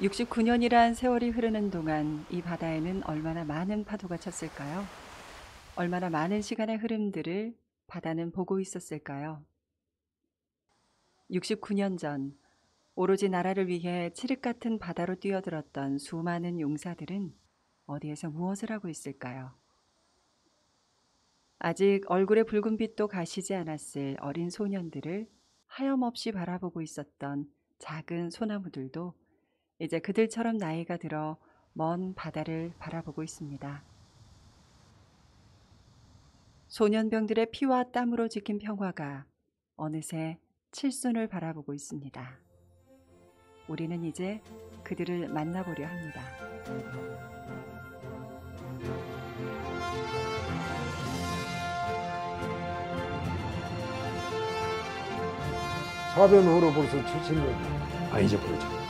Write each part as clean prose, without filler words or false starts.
69년이란 세월이 흐르는 동안 이 바다에는 얼마나 많은 파도가 쳤을까요? 얼마나 많은 시간의 흐름들을 바다는 보고 있었을까요? 69년 전 오로지 나라를 위해 칠흑 같은 바다로 뛰어들었던 수많은 용사들은 어디에서 무엇을 하고 있을까요? 아직 얼굴에 붉은 빛도 가시지 않았을 어린 소년들을 하염없이 바라보고 있었던 작은 소나무들도 이제 그들처럼 나이가 들어 먼 바다를 바라보고 있습니다. 소년병들의 피와 땀으로 지킨 평화가 어느새 칠순을 바라보고 있습니다. 우리는 이제 그들을 만나보려 합니다. 사변 후로 벌써 70년. 아, 잊어버리죠.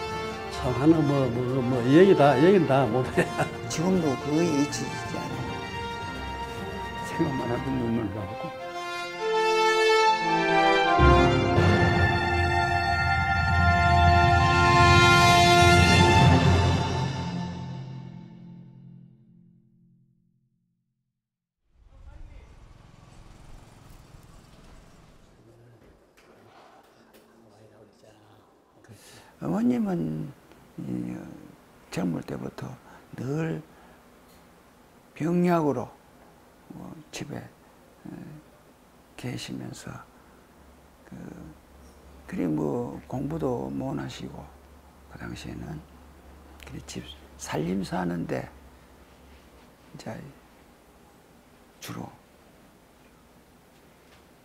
참, 하나, 얘기는 다 못해. 지금도 거의 잊히지 않아요. 생각만 해도 눈물 나고. 어머님은 젊을 때부터 늘 병약으로 집에 계시면서 그리 공부도 못 하시고 그 당시에는 집 살림사 하는데 이제 주로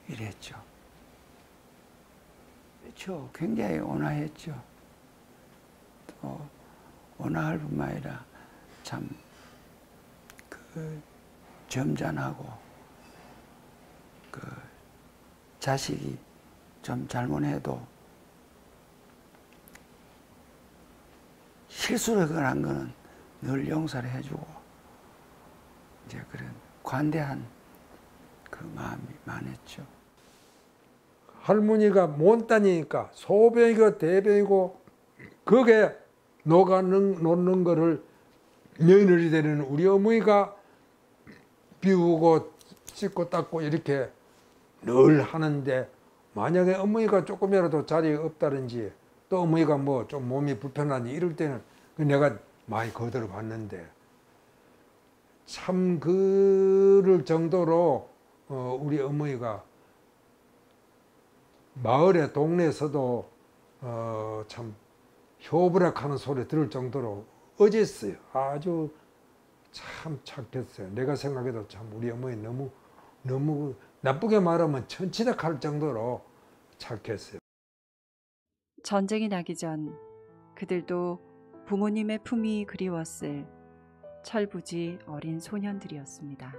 일했죠. 그렇죠. 굉장히 온화했죠. 또 온화할 뿐만 아니라 참 점잖하고 자식이 좀 잘못해도 실수를 한 거는 늘 용서를 해주고 이제 그런 관대한 마음이 많았죠. 할머니가 몬따니니까 소변이고 대변이고 그게 녹는 거를 며느리 되는 우리 어머니가 비우고 씻고 닦고 이렇게 늘 하는데, 만약에 어머니가 조금이라도 자리에 없다든지 또 어머니가 좀 몸이 불편하니 이럴 때는 내가 많이 거들어 봤는데, 참 그럴 정도로 우리 어머니가 마을에 동네에서도 참 효부락하는 소리 들을 정도로 어졌어요. 아주 참 착했어요. 내가 생각해도 참 우리 어머니 너무 나쁘게 말하면 천치덕할 정도로 착했어요. 전쟁이 나기 전 그들도 부모님의 품이 그리웠을 철부지 어린 소년들이었습니다.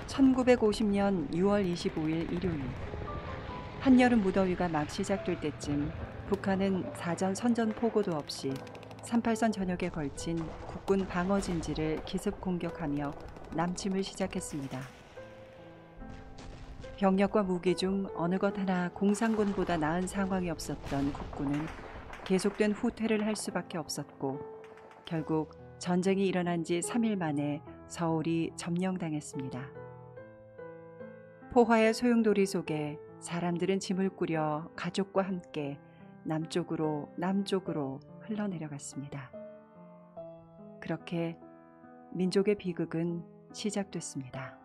(1950년 6월 25일) 일요일, 한여름 무더위가 막 시작될 때쯤 북한은 사전 선전 포고도 없이 38선 전역에 걸친 국군 방어 진지를 기습 공격하며 남침을 시작했습니다. 병력과 무기 중 어느 것 하나 공산군보다 나은 상황이 없었던 국군은 계속된 후퇴를 할 수밖에 없었고, 결국 전쟁이 일어난 지 3일 만에 서울이 점령당했습니다. 포화의 소용돌이 속에 사람들은 짐을 꾸려 가족과 함께 남쪽으로 흘러내려갔습니다. 그렇게 민족의 비극은 시작됐습니다.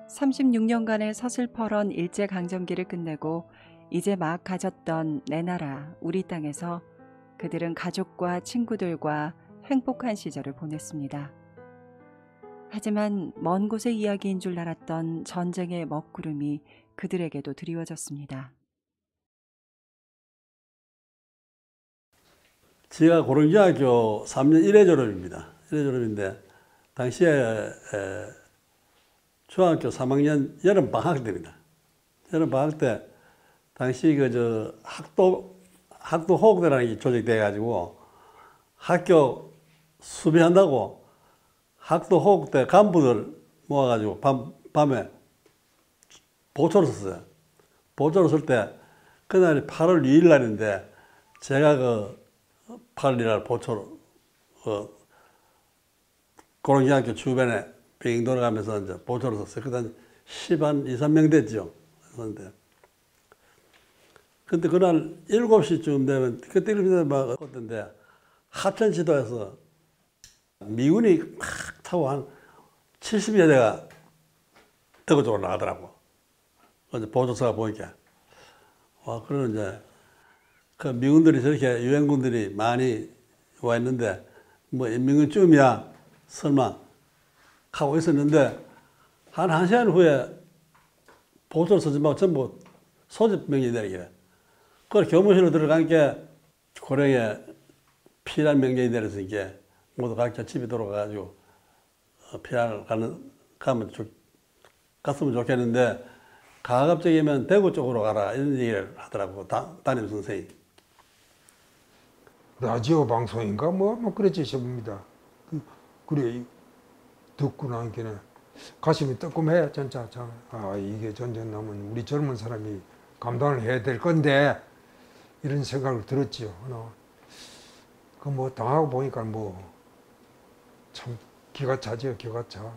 36년간의 서슬퍼런 일제강점기를 끝내고 이제 막 가졌던 내 나라 우리 땅에서 그들은 가족과 친구들과 행복한 시절을 보냈습니다. 하지만 먼 곳의 이야기인 줄 알았던 전쟁의 먹구름이 그들에게도 드리워졌습니다. 제가 고령중학교 3년 1회 졸업입니다. 1회 졸업인데 당시에 중학교 3학년 여름 방학 때입니다. 여름 방학 때 당시 학도 호국대라는 게 조직돼 가지고 학교 수비한다고 학도 호국대 간부들 모아가지고 밤에 보초를 썼어요. 보초를 쓸 때 그날이 8월 2일 날인데 제가 그 8월 2일 날 보초를 고령중학교 주변에 빙 돌아가면서 이제 보초를 썼어요. 그때 10한 2, 3명 됐죠. 근데 그날 7시쯤 되면 그때 막 어떤데 하천시도에서 미군이 막 타고 한 70여 대가 대구 쪽으로 나가더라고. 어제 보조사가 보니까. 와, 그러는 이제 그 미군들이 저렇게 유엔군들이 많이 와 있는데 뭐 인민군쯤이야 설마 하고 있었는데 한 1시간 후에 보조를 쓰지 말고 전부 소집 명령이 내리길래 그걸 교무실로 들어가니까 고령에 피난 명령이 내렸으니까 모두 각자 집에 돌아가가지고 피난을 가면 갔으면 좋겠는데 가급적이면 대구 쪽으로 가라 이런 얘기를 하더라고 담임 선생이. 라디오 방송인가 뭐 그랬지 싶습니다. 그래 듣고 나니까 가슴이 뜨끔해 진짜. 이게 전쟁 나면 우리 젊은 사람이 감당을 해야 될 건데 이런 생각을 들었지요. 그 뭐 당하고 보니까 뭐 참 기가 차죠, 기가 차.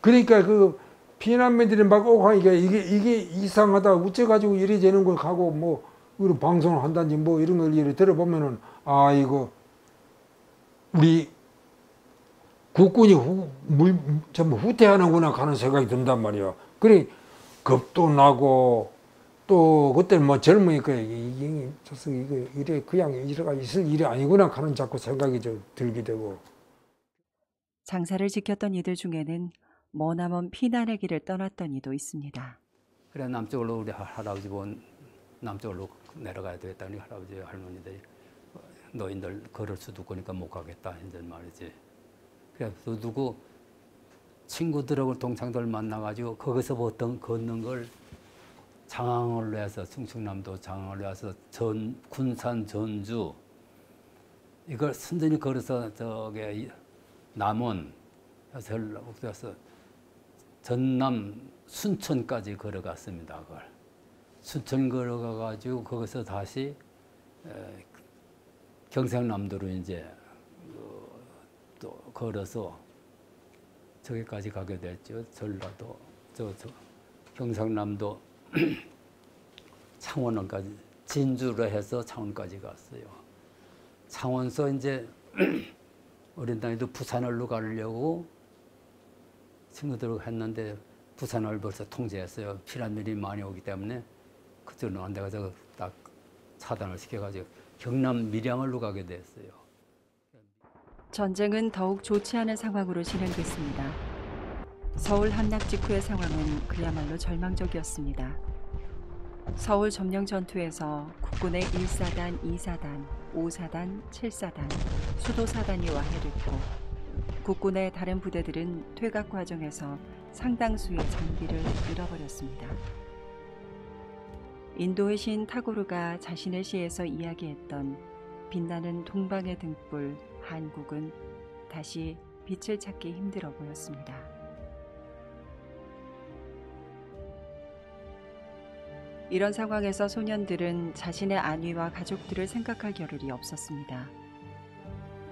그러니까 그 피난민들이 막 오고 하니까 이게 이상하다, 어째가지고 이리 되는 걸 가고 뭐 이런 방송을 한다든지 뭐 이런 걸 이리 들어보면은 이거 우리 국군이 전부 후퇴하는구나 하는 생각이 든단 말이야. 그래 겁도 나고 또 그때는 뭐 젊으니까 이게 이래 그냥 이래가 있을 일이 아니구나 하는 자꾸 생각이 들게 되고. 장사를 지켰던 이들 중에는 머나먼 피난의 길을 떠났던 이도 있습니다. 그래 남쪽으로 우리 할아버지 본 남쪽으로 내려가야 되겠다. 우리 할아버지 할머니들이 노인들 걸을 수도 없으니까 못 가겠다 이제 말이지. 그래서 누구 친구들하고 동창들 만나가지고 거기서 어떤 걷는 걸 장항을 해서 충청남도 장항을 해서 군산 전주 이걸 순전히 걸어서 저게 남원 그래서 전남 순천까지 걸어갔습니다. 그걸 순천 걸어가가지고 거기서 다시 경상남도로 이제 또 걸어서 저기까지 가게 됐죠. 전라도 저 경상남도 창원까지 진주로 해서 창원까지 갔어요. 창원서 이제 어린 나이도 부산을로 가려고 친구들하고 했는데 부산을 벌써 통제했어요. 피난민이 많이 오기 때문에 그쪽으로 안 돼가지고 딱 차단을 시켜가지고 경남 밀양을로 가게 됐어요. 전쟁은 더욱 좋지 않은 상황으로 진행됐습니다. 서울 함락 직후의 상황은 그야말로 절망적이었습니다. 서울 점령 전투에서 국군의 1사단, 2사단, 5사단, 7사단, 수도사단이 와해됐고 국군의 다른 부대들은 퇴각 과정에서 상당수의 장비를 잃어버렸습니다. 인도의 시인 타고르가 자신의 시에서 이야기했던 빛나는 동방의 등불 한국은 다시 빛을 찾기 힘들어 보였습니다. 이런 상황에서 소년들은 자신의 안위와 가족들을 생각할 겨를이 없었습니다.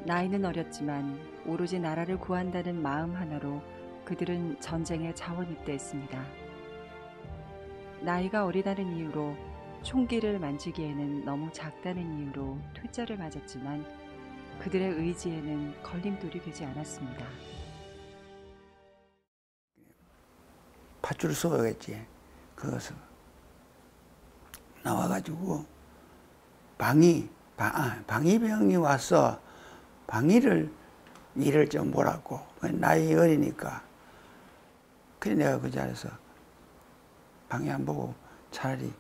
나이는 어렸지만 오로지 나라를 구한다는 마음 하나로 그들은 전쟁에 자원 입대했습니다. 나이가 어리다는 이유로 총기를 만지기에는 너무 작다는 이유로 퇴짜를 맞았지만 그들의 의지에는 걸림돌이 되지 않았습니다. 파출소였지. 그것은 나와가지고 방위병이 와서 방위를 일을 좀 보라고. 나이 어리니까. 그래 내가 그 자리에서 방위 안 보고 차라리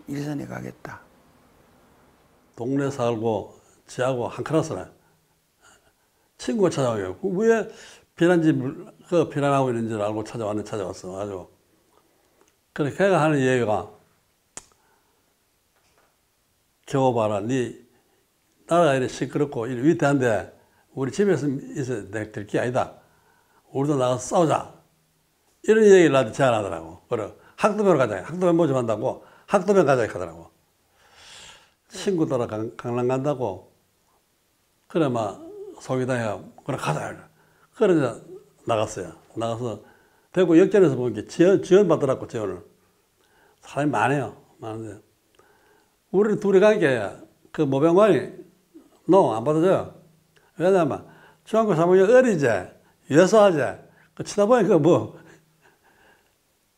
일선에 가겠다. 동네 살고 지하고 한 클래스네. 친구가 찾아와요. 왜 피난하고 있는 줄 알고 찾아왔어. 아주. 그래 걔가 하는 얘기가 겨우 봐라. 네 나라가 이렇게 시끄럽고 이렇게 위태한데 우리 집에서 있어야 될 게 아니다. 우리도 나가서 싸우자. 이런 얘기를 나한테 제안하더라고. 그래, 학도병으로 가자. 학도병 모집한다고 학도병 가자 하더라고. 친구들하고 강남 간다고. 그래, 막, 속이다 해. 그래, 가자. 그래, 이제 나갔어요. 나가서 대구 역전에서 보니까 지원 받더라고, 지원을. 사람이 많아요. 많은데. 우리 둘이 가니까 그 모병관이 너 안 받아줘요. 왜냐면 중학교 3학년 어리지, 여사하지. 그 쳐다보니 그 뭐,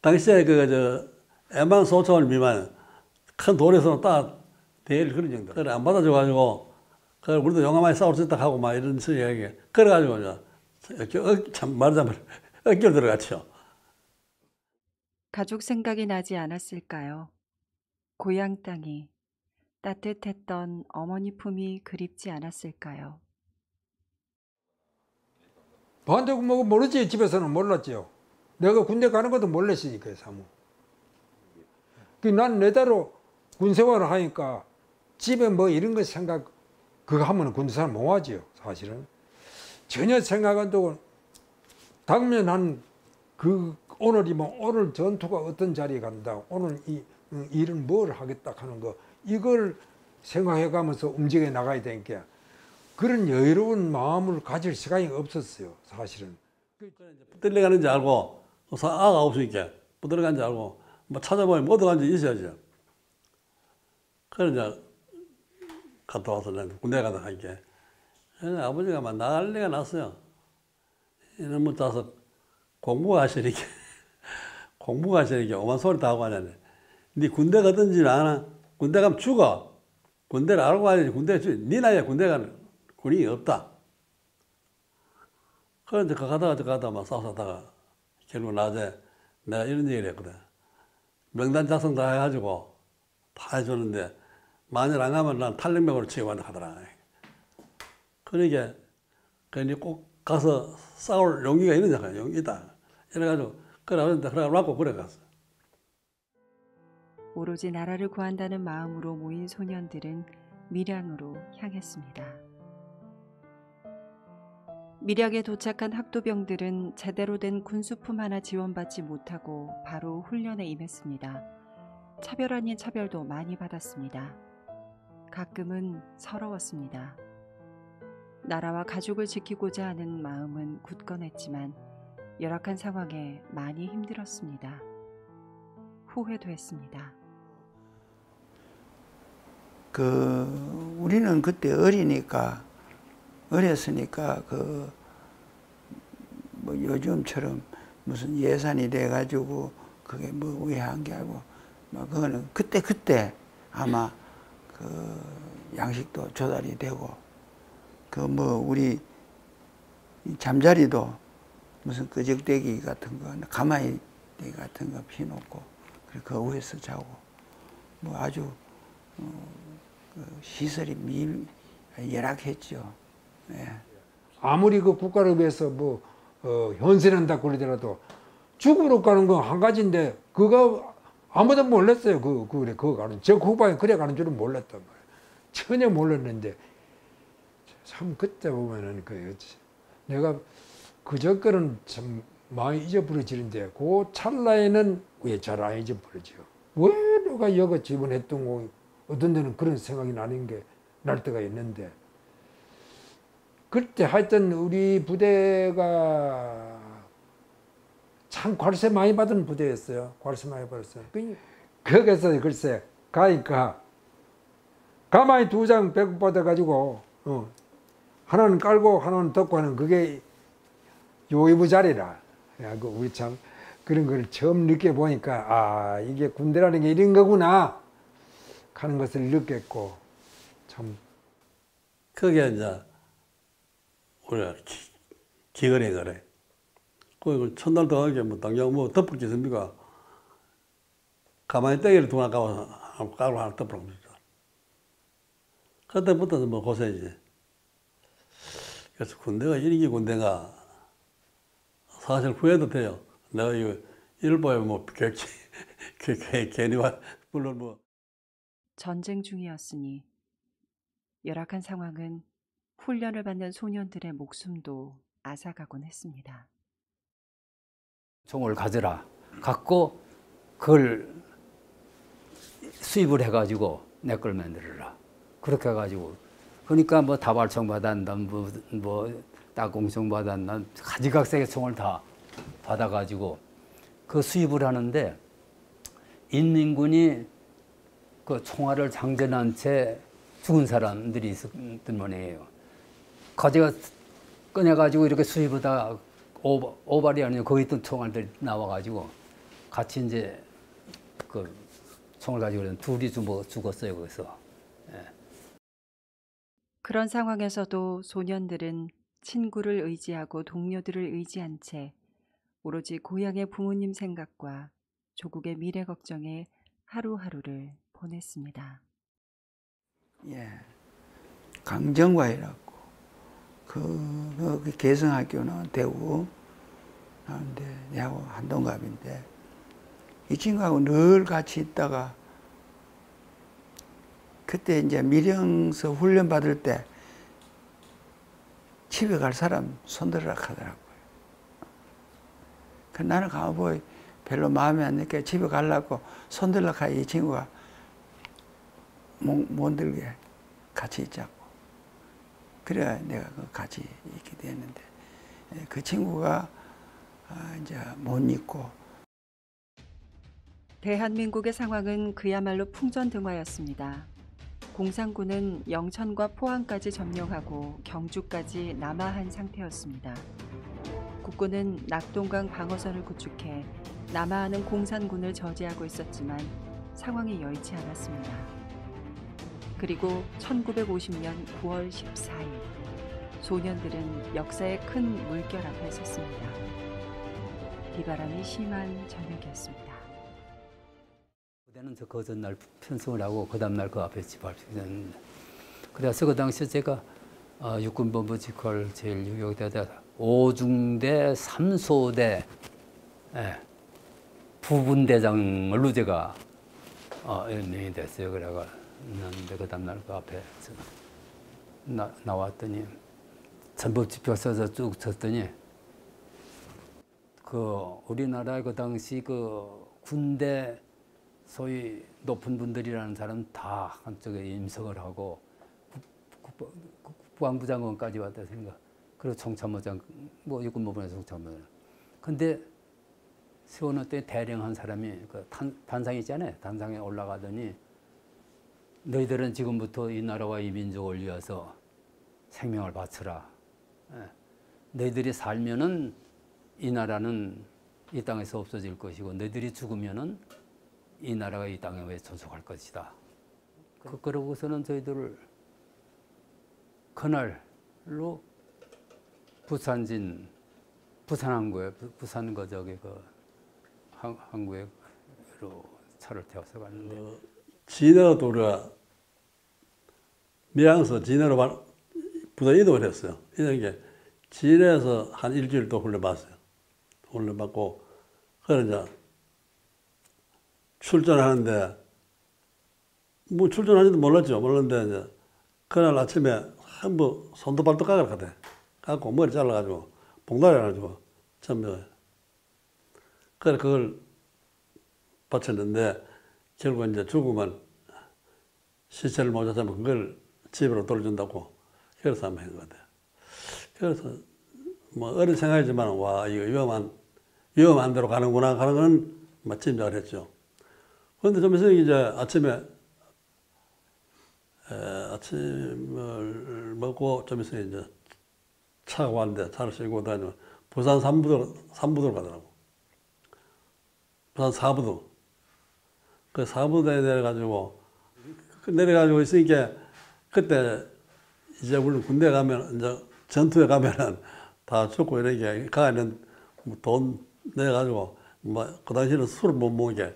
당시에 애만 소총을 미만 큰 돌에서는 딱 대일 그런 정도. 그래, 안 받아줘가지고, 그래, 우리도 용감하게 싸울 수 있다 하고 막 이런 식의 이야기. 그래가지고, 참 말하자면 억지로 들어갔죠. 가족 생각이 나지 않았을까요? 고향 땅이 따뜻했던 어머니 품이 그립지 않았을까요? 반대고 뭐 모르지. 집에서는 몰랐죠. 내가 군대 가는 것도 몰랐으니까 사무. 난 내대로 군 생활을 하니까 집에 뭐 이런 거 생각 그거 하면 군대 생활 못 하지요. 사실은 전혀 생각 안 하고 당면한 그 오늘이면 오늘 전투가 어떤 자리에 간다. 오늘 이 일은 뭘 하겠다 하는 거 이걸 생각해 가면서 움직여 나가야 되니까 그런 여유로운 마음을 가질 시간이 없었어요. 사실은. 붙들려가는지 알고 아가 없으니까 붙들려가는지 알고 뭐 찾아보면 못 들어간 지 있어야죠. 그래 이제 갔다 와서 군대 가다 하니까 아버지가 막 난리가 났어요. 이놈의 자식 공부가 하시니까 공부가 하시니까 오만 소리 다 하고 하냐네. 네 군대 가든지 아나 군대 가면 죽어. 군대를 알고 가야지. 군대 네 나이에 군대 가는 군인이 없다. 그래 이제 가다가 막 싸우다가 결국 낮에 내가 이런 얘기를 했거든. 명단 작성 다 해가지고 다 해주는데 만일 안 가면 난 탈영병으로 취급한다 하더라. 그러니까 괜히 꼭 가서 싸울 용기가 있느냐, 용기 있다. 이래가지고 그래 놓고 그래 갔어. 오로지 나라를 구한다는 마음으로 모인 소년들은 밀양으로 향했습니다. 밀양에 도착한 학도병들은 제대로 된 군수품 하나 지원받지 못하고 바로 훈련에 임했습니다. 차별 아닌 차별도 많이 받았습니다. 가끔은 서러웠습니다. 나라와 가족을 지키고자 하는 마음은 굳건했지만 열악한 상황에 많이 힘들었습니다. 후회도 했습니다. 우리는 그때 어렸으니까 뭐 요즘처럼 무슨 예산이 돼가지고 그게 뭐 외한 게 아니고 뭐 그거는 그때 아마 그 양식도 조달이 되고 그 뭐 우리 잠자리도 무슨 끄적대기 같은 거 가마이 같은 거 피놓고 그 위에서 자고 뭐 아주 그 시설이 열악했죠. 예. 아무리 그 국가를 위해서 뭐 헌신한다 그러더라도 죽으러 가는 건 한 가지인데 그거 아무도 몰랐어요. 그거 가는 저 후방에 그래 가는 줄은 몰랐단 말이에요. 전혀 몰랐는데 참 그때 보면은 내가 그저 거는 참 많이 잊어버려지는데 그 찰나에는 왜 잘 안 잊어버리죠. 왜 내가 여기 지원했던 거 어떤 데는 그런 생각이 나는 게 날 때가 있는데 그때 하여튼 우리 부대가 참 관세 많이 받은 부대였어요. 관세 많이 받았어요. 거기서 글쎄 가니까 가만히 두 장 배급받아가지고 하나는 깔고 하나는 덮고 하는 그게 요이부 자리라. 우리 참 그런 걸 처음 느껴보니까 이게 군대라는 게 이런 거구나 하는 것을 느꼈고 참 그게 이제 우리가 기거래 그래. 그 첫날 동안에 뭐 당장 뭐 덮을 게 있습니까? 가만히 떼기를 두나 까고 깔고 하나 덮으라고 그랬죠. 그때부터는 뭐 고생이지. 그래서 군대가 이게 군대가 사실 후회도 돼요. 내가 이거 일보에 뭐 괜히 물론 뭐 전쟁 중이었으니 열악한 상황은 훈련을 받는 소년들의 목숨도 앗아가곤 했습니다. 총을 가져라. 갖고 그걸 수입을 해가지고 내 걸 만들어라. 그렇게 해가지고 그러니까 뭐 다발총 받았나 뭐 딱공총 받았나 가지각색의 총을 다 받아가지고 그 수입을 하는데 인민군이 그 총알을 장전한 채 죽은 사람들이 있었던 모양이에요. 가지가 꺼내가지고 이렇게 수입하다 오발이 아니고 거기 있던 총알들이 나와가지고 같이 이제 그 총을 가지고 둘이 죽었어요 거기서. 예. 그런 상황에서도 소년들은 친구를 의지하고 동료들을 의지한 채 오로지 고향의 부모님 생각과 조국의 미래 걱정에 하루하루를 보냈습니다. 예, 강정과이라고 그 개성학교는 대구 나는데 내하고 한동갑인데 이 친구하고 늘 같이 있다가 그때 이제 미령서 훈련 받을 때 집에 갈 사람 손들으라 하더라고요. 그 나는 가보이 별로 마음에 안 드니까 집에 가려고 손들라 하니 이 친구가 못 들게 같이 있자고. 그래야 내가 같이 있게 됐는데 그 친구가 이제 못 있고. 대한민국의 상황은 그야말로 풍전등화였습니다. 공산군은 영천과 포항까지 점령하고 경주까지 남하한 상태였습니다. 국군은 낙동강 방어선을 구축해 남하하는 공산군을 저지하고 있었지만 상황이 여의치 않았습니다. 그리고 1950년 9월 14일 소년들은 역사의 큰 물결 앞에 섰습니다. 비바람이 심한 저녁이었습니다. 그때는 그 전날 편성을 하고 그 다음날 그 앞에 집합시켰는데 그래서 그 당시에 제가 육군본부 직할 제1유격대 5중대 3소대 부분대장으로 제가 임명이 됐어요. 그래가 있는데 그 다음날 그 앞에 나왔더니 전법지표 써서 쭉 쳤더니 그 우리나라 그 당시 그 군대 소위 높은 분들이라는 사람 다 한쪽에 임석을 하고 국방부 장관까지 왔다 생각. 그리고 총참모장 뭐 육군모부에서 총참모장. 근데 세워놓을 대령 한 사람이 그 단상이 있잖아요. 단상에 올라가더니 너희들은 지금부터 이 나라와 이 민족을 위해서 생명을 바쳐라. 너희들이 살면은 이 나라는 이 땅에서 없어질 것이고 너희들이 죽으면은 이 나라가 이 땅에 왜 존속할 것이다. 그러고서는 저희들을 그날로 부산항구에 부산 그 저기 그 항구에로 차를 태워서 갔는데 진해로 또 우리가 밀양서 진해로 부대 이동을 했어요. 이런 게 진해에서 한 일주일 또 훈련받았어요. 훈련받고 그래 이제 출전하는데 뭐 출전하는지도 몰랐죠. 몰랐는데 이제 그날 아침에 한번 손도 발도 깎으러 갔대. 깎고 머리 잘라가지고 봉다리 해가지고 전부 그래 그걸 바쳤는데 결국 이제 죽으면 시체를 못 찾으면 그걸 집으로 돌려준다고 그래서 한번 한 것 같아요. 그래서 뭐 어린 생각이지만 와 이거 위험한 데로 가는구나 하는 건 뭐 짐작을 했죠. 그런데 좀 있으면 이제 아침에 아침을 먹고 좀 있으면 이제 차가 왔는데 차를 싣고 다니면 부산 3부도로 가더라고. 부산 4부도. 그 4부도에 내려가지고 있으니까 그때 이제 우리 군대 가면 이제 전투에 가면은 다 죽고 이렇게 가는 돈 내가지고 뭐 그 당시에는 술을 못 먹게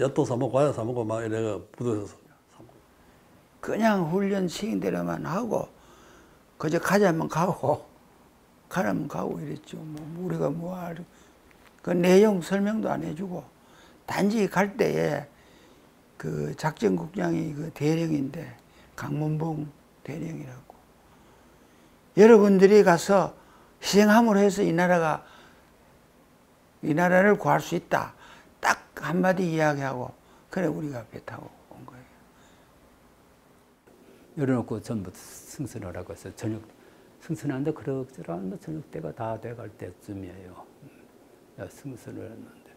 엿도 사 먹고 과자 사 먹고 막 이래가 부도에서 그냥 훈련 시킨 대로만 하고 그저 가자면 가고 가라면 가고 이랬죠. 뭐 우리가 그 내용 설명도 안 해주고 단지 갈 때에 그 작전국장이 그 대령인데 강문봉 대령이라고 여러분들이 가서 희생함으로 해서 이 나라가 이 나라를 구할 수 있다. 딱 한마디 이야기하고 그래 우리가 배 타고 온 거예요. 열어놓고 전부 승선하라고 해서 저녁 승선하는데 그럭저럭 저녁 때가 다 돼갈 때쯤이에요. 승선을 했는데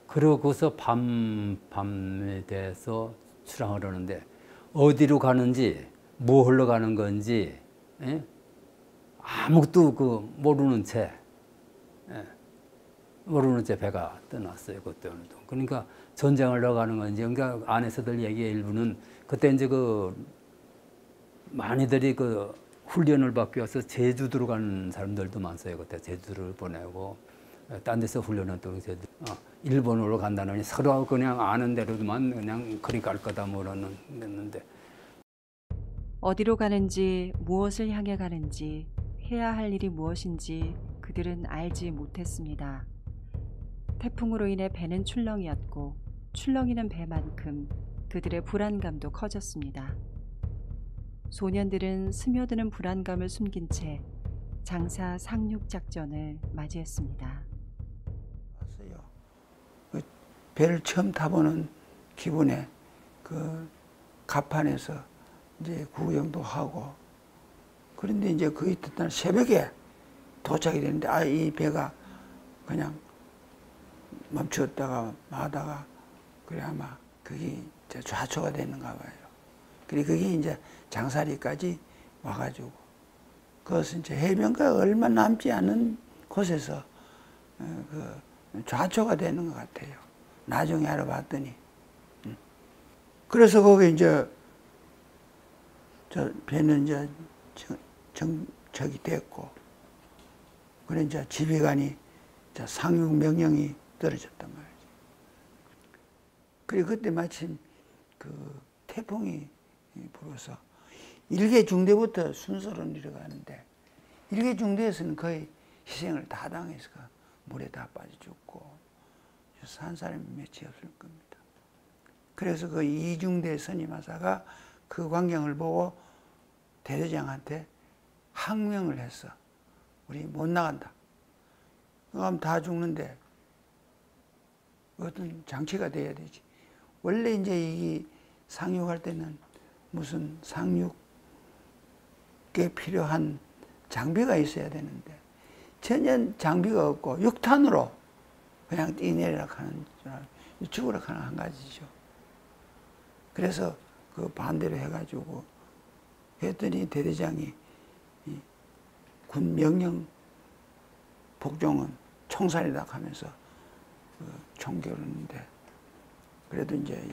그러고서 밤에 돼서 출항을 하는데 어디로 가는지 뭐 흘러가는 건지 예? 아무것도 모르는 채 배가 떠났어요. 그때는. 그러니까 전쟁을 나가는 건지, 그러니까 안에서들 얘기의 일부는 그때 이제 많이들이 훈련을 받기 위해서 제주도로 가는 사람들도 많았어요. 그때 제주도를 보내고 딴 데서 훈련을 또 일본으로 간다느니 서로 그냥 아는 대로만 그냥 그리 갈 거다 뭐라는 했는데. 어디로 가는지, 무엇을 향해 가는지, 해야 할 일이 무엇인지 그들은 알지 못했습니다. 태풍으로 인해 배는 출렁이었고 출렁이는 배만큼 그들의 불안감도 커졌습니다. 소년들은 스며드는 불안감을 숨긴 채 장사 상륙 작전을 맞이했습니다. 배를 처음 타보는 기분에 갑판에서 이제 구경도 하고, 그런데 이제 그 이튿날 새벽에 도착이 되는데 이 배가 그냥 멈추었다가 마다가 그래 아마 그게 이제 좌초가 되는가 봐요. 그래 그게 이제 장사리까지 와가지고 그것은 이제 해변가 얼마 남지 않은 곳에서 좌초가 되는 것 같아요. 나중에 알아봤더니. 그래서 거기 이제 저 배는 이제 정적이 됐고, 그래 이제 지휘관이 상륙 명령이 떨어졌단 말이죠. 그리고 그때 마침 태풍이 불어서 일개 중대부터 순서로 내려가는데 일개 중대에서는 거의 희생을 다 당해서 물에 다 빠져 죽고 산 사람이 몇이 없을 겁니다. 그래서 이중대 선임하사가 그 광경을 보고 대대장한테 항명을 했어. 우리 못 나간다. 그럼 다 죽는데 어떤 장치가 돼야 되지. 원래 이제 이 상륙할 때는 무슨 상륙에 필요한 장비가 있어야 되는데 전혀 장비가 없고 육탄으로 그냥 뛰내리라 하는 줄 알고 죽으라 하는 한 가지죠. 그래서 반대로 해가지고 했더니 대대장이 군 명령 복종은 총살이다 하면서 총결했는데, 그래도 이제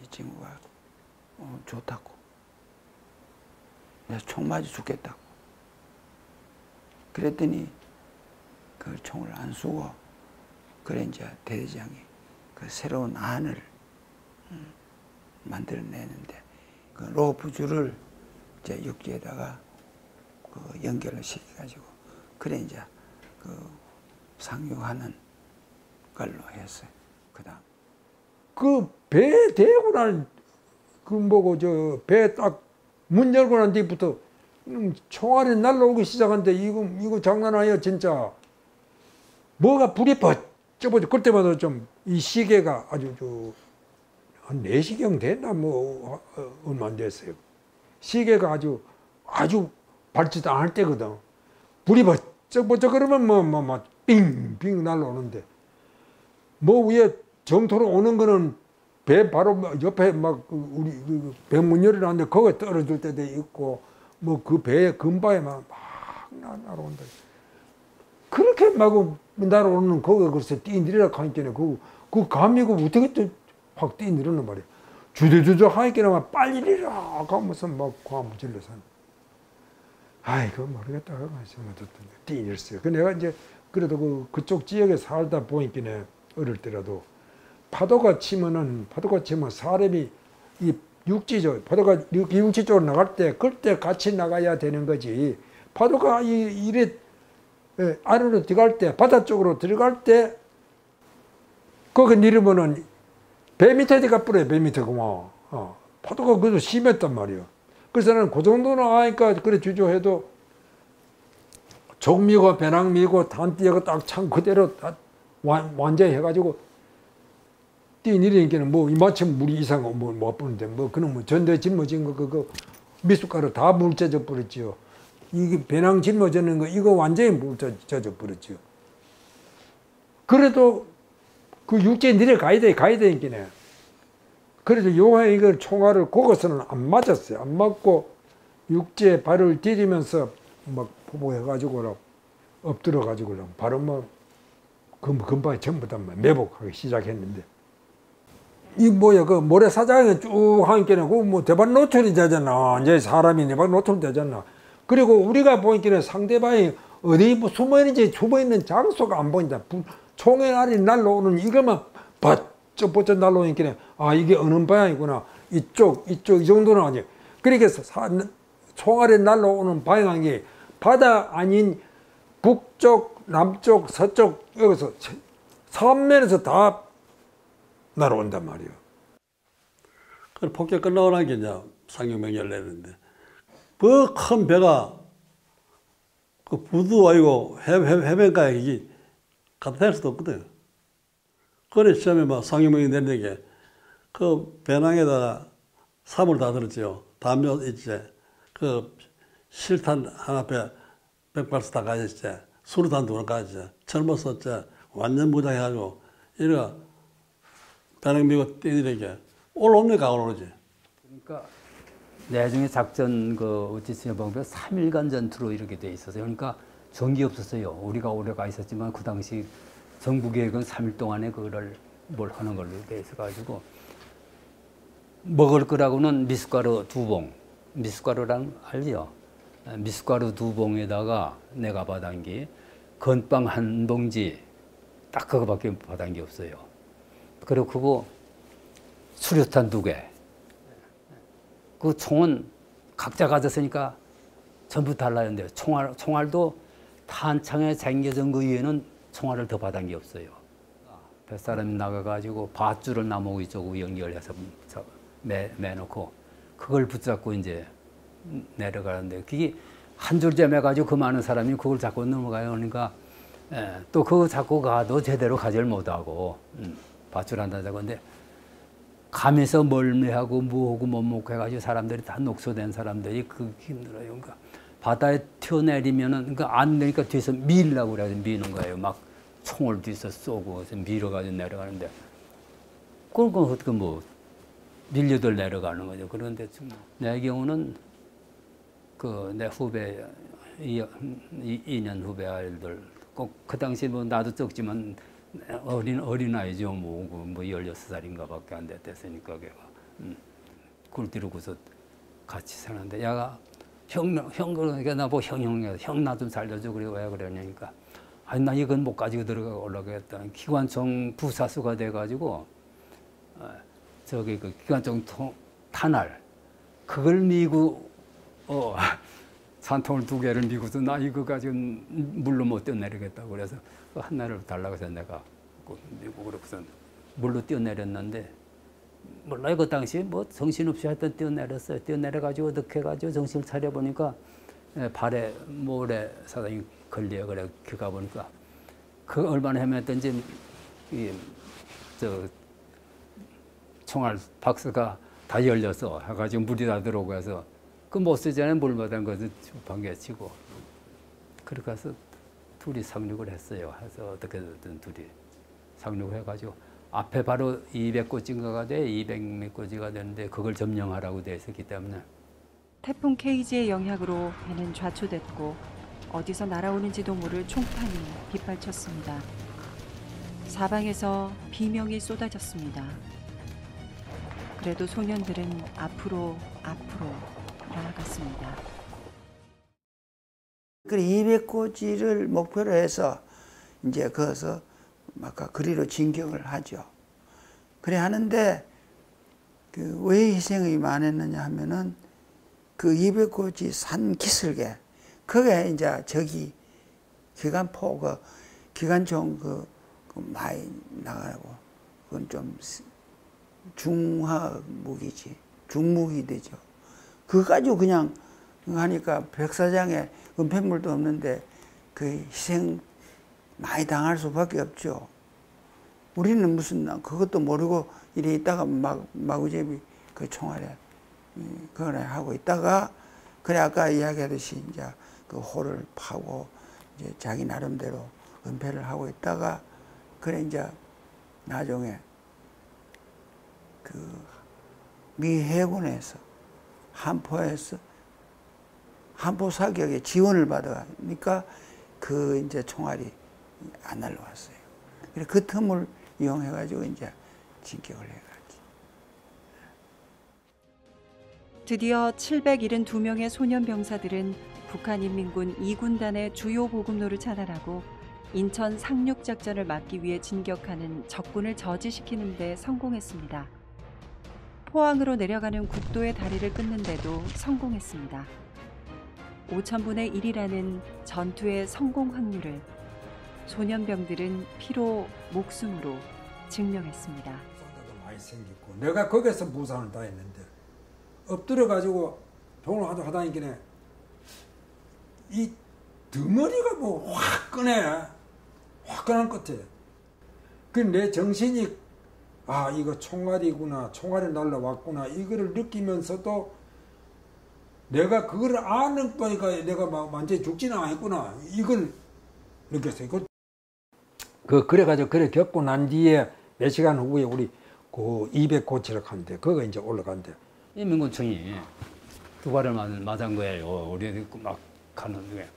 이 친구가 좋다고, 내가 총 맞아 죽겠다고 그랬더니 그 총을 안 쏘고, 그래 이제 대대장이 새로운 안을 만들어내는데 로프 줄을 이제 육지에다가 연결을 시켜가지고 그래 이제 상륙하는 걸로 했어요. 그다음 배 대고 난 뭐고 배 딱 문 열고 난 뒤부터 총알이 날라오기 시작한데 이거 장난 아니야 진짜. 뭐가 불이 번쩍번쩍 그때마다 좀 이 시계가 아주 한 4시경 됐나 뭐 얼마 안 됐어요. 시계가 아주 밝지도 않을 때거든. 불이 번쩍번쩍 그러면 뭐 빙빙 날라오는데, 뭐 위에 정토로 오는 거는 배 바로 옆에 우리 배 문 열어놨는데 거기에 떨어질 때도 있고, 뭐 그 배의 근바에 막 날아온다. 그렇게 막 날아오는 거기에 글쎄 뛰내리라 하니까 그 감이고 어떻게 또 확 뛰내리는 말이야. 주저주저 하니까 빨리 이리라 하면서 막 ความ질러서. 아이고 모르겠다 하고 뛰내렸어요. 그 내가 이제 그래도 그쪽 지역에 살다 보니까 어릴 때라도 파도가 치면 사람이 이 육지죠. 파도가 육지 쪽으로 나갈 때 그때 같이 나가야 되는 거지. 파도가 이래 아래로 들어갈 때, 바다 쪽으로 들어갈 때 거기 내리면은 배 밑에 가 뿌려요. 배 밑에 그만. 파도가 그래도 심했단 말이에요. 그래서 나는 그 정도는 아니까 그래 주저해도 종미고 배낭미고 단띠하고 딱 참 그대로 딱 완전해가지고 뛰니리니까는 뭐 이마침 물이 이상은 못 부는데 뭐 그는 뭐 전대 짊어진 거 그거 미숫가루 다 물젖어 버렸지요. 이게 배낭 짊어지는 거 이거 완전히 물젖어 버렸지요. 그래도 그 육지에 내려가야 되니까네. 그래도 요한 이걸 총알을 고거서는 안 맞았어요. 안 맞고 육지에 발을 디디면서 막 포복해가지고 엎드려가지고 바로 뭐 금방에 전부 다 매복하기 시작했는데 이 뭐야 그 모래사장에 쭉 하니까는 그뭐 대박 노출이 되잖아. 이제 사람이 대박 노출 되잖아. 그리고 우리가 보니까 상대방이 어디 숨어 있는지 숨어 있는 장소가 안 보인다. 총의 알이 날라오는 이것만 버쩍버쩍 날라오니까 아 이게 어느 방향이구나. 이쪽 이 정도는 아니에요. 그러니까 총알이 날라오는 방향이 바다 아닌 북쪽, 남쪽, 서쪽 여기서 삼면에서 다 날아온단 말이에요. 그 폭격 끝나고 나니까 이제 상륙명령을 내렸는데 그 큰 배가 그 부두 아니고 해변가에 이게 갖다 댈 수도 없거든. 그래 처음에 막 상륙명령 내리는 게 그 배낭에다가 삽을 다 들었지요. 담요 있지. 그 실탄 하나 앞에 100발씩 다 가졌지. 수류탄 2번 가졌지. 젊었었지. 완전 무장해가지고 이래가 배낭 미고 뛰니까 올라옵니까 안 오르지. 그러니까 내중에 작전 그 어찌스냐 방법 3일간 전투로 이렇게 돼 있어서 그러니까 전기 없었어요. 우리가 오래 가 있었지만 그 당시 정부 계획은 3일 동안에 그거를 뭘 하는 걸로 돼 있어 가지고 먹을 거라고는 미숫가루 2봉. 미숫가루랑 알죠? 미숫가루 2봉에다가 내가 받은 게 건빵 1봉지 딱 그거밖에 받은 게 없어요. 그리고 그거 수류탄 2개. 그 총은 각자 가졌으니까 전부 달라는데 총알도 탄창에 쟁겨진 거 위에는 총알을 더 받은 게 없어요. 뱃사람이 나가가지고 밧줄을 나무 이쪽으로 연결해서 매놓고 그걸 붙잡고 이제 내려가는데 그게 한 줄 잼해가지고 그 많은 사람이 그걸 잡고 넘어가요. 그러니까 또 그거 잡고 가도 제대로 가지를 못하고 밧줄 한다고 근데 가면서 멀미하고 뭐하고 못 먹고 해가지고 사람들이 다 녹초된 사람들이 그 힘들어요. 그러니까 바다에 튀어내리면은 그러니까 안 되니까 뒤에서 밀라고 그래가지고 미는 거예요. 막 총을 뒤에서 쏘고 밀어가지고 내려가는데 그건 어떻게 뭐 밀려들 내려가는 거죠. 그런데 내 경우는 그 내 후배 2년 후배 아이들 꼭 그 당시 뭐 나도 적지만 어린아이죠. 뭐 16살인가 밖에 안 됐으니까 걔가 그걸 데리고서 같이 사는데 야가 형 그러니까 나보고 형 나 좀 살려줘. 그래 왜 그러냐니까 아니 나 이건 못 가지고 들어가 올라가겠다. 기관총 부사수가 돼가지고 저기 그 기관총 탄알 그걸 미고 산통을 2개를 미고서 나 이거 가지고 물로 못 뛰어내리겠다고 그래서 그 하나를 달라고 해서 내가 미고 그러고서 물로 뛰어내렸는데 몰라요. 그 당시 뭐 정신없이 하여튼 뛰어내렸어요. 뛰어내려가지고 어떻게 해가지고 정신을 차려보니까 발에 모래 사단이 걸려 그래 기가 보니까 그 얼마나 헤맸던지 저 총알 박스가 다 열려서 해가지고 물이 다 들어오고 해서 그 못 쓰잖아요. 물 받은 것을 방개치고 그렇게 해서 둘이 상륙을 했어요. 해서 어떻게든 둘이 상륙해가지고 앞에 바로 200고지인가가 돼 200몇 고지가 되는데 그걸 점령하라고 돼 있었기 때문에 태풍 케이지의 영향으로 배는 좌초됐고 어디서 날아오는지도 모를 총탄이 빗발쳤습니다. 사방에서 비명이 쏟아졌습니다. 그래도 소년들은 앞으로 나아갔습니다. 그 200고지를 목표로 해서 이제 거기서 아까 그리로 진격을 하죠. 그래 하는데 그 왜 희생이 많았느냐 하면은 그 200고지 산 기슭에 그게 이제 저기 기관포 그 기관총 그 많이 나가고 그건 좀 중화 무기지 중무기 되죠. 그거 가지고 그냥 하니까 백사장에 은폐물도 없는데 그 희생 많이 당할 수밖에 없죠. 우리는 무슨 그것도 모르고 이래 있다가 마구잡이 그 총알에 그거를 하고 있다가 그래 아까 이야기하듯이 이제 그 호를 파고 이제 자기 나름대로 은폐를 하고 있다가 그래 이제 나중에 그 미 해군에서 한포에서 한포 사격에 지원을 받아가니까 그 이제 총알이 안 날라왔어요. 그래서 그 틈을 이용해가지고 이제 진격을 해가지. 드디어 772명의 소년 병사들은 북한인민군 2군단의 주요 보급로를 차단하고 인천 상륙작전을 막기 위해 진격하는 적군을 저지시키는 데 성공했습니다. 포항으로 내려가는 국도의 다리를 끊는데도 성공했습니다. 5,000분의 1이라는 전투의 성공 확률을 소년병들은 피로 목숨으로 증명했습니다. 부상도 많이 생겼고 내가 거기서 부상을 다 했는데 엎드려 가지고 병을 하다니까 이 덩어리가 뭐 화끈한 것 같아. 그 내 정신이 아 이거 총알이구나, 총알이 날라왔구나 이거를 느끼면서도 내가 그걸 아는 거니까 내가 막 완전히 죽지는 않았구나 이걸 느꼈어요. 그래가지고 그래 겪고 난 뒤에 몇 시간 후에 우리 그 200고치를 간대. 그거 이제 올라간대. 인민군청이 두 발을 맞은 거예요. 우리 막 가는데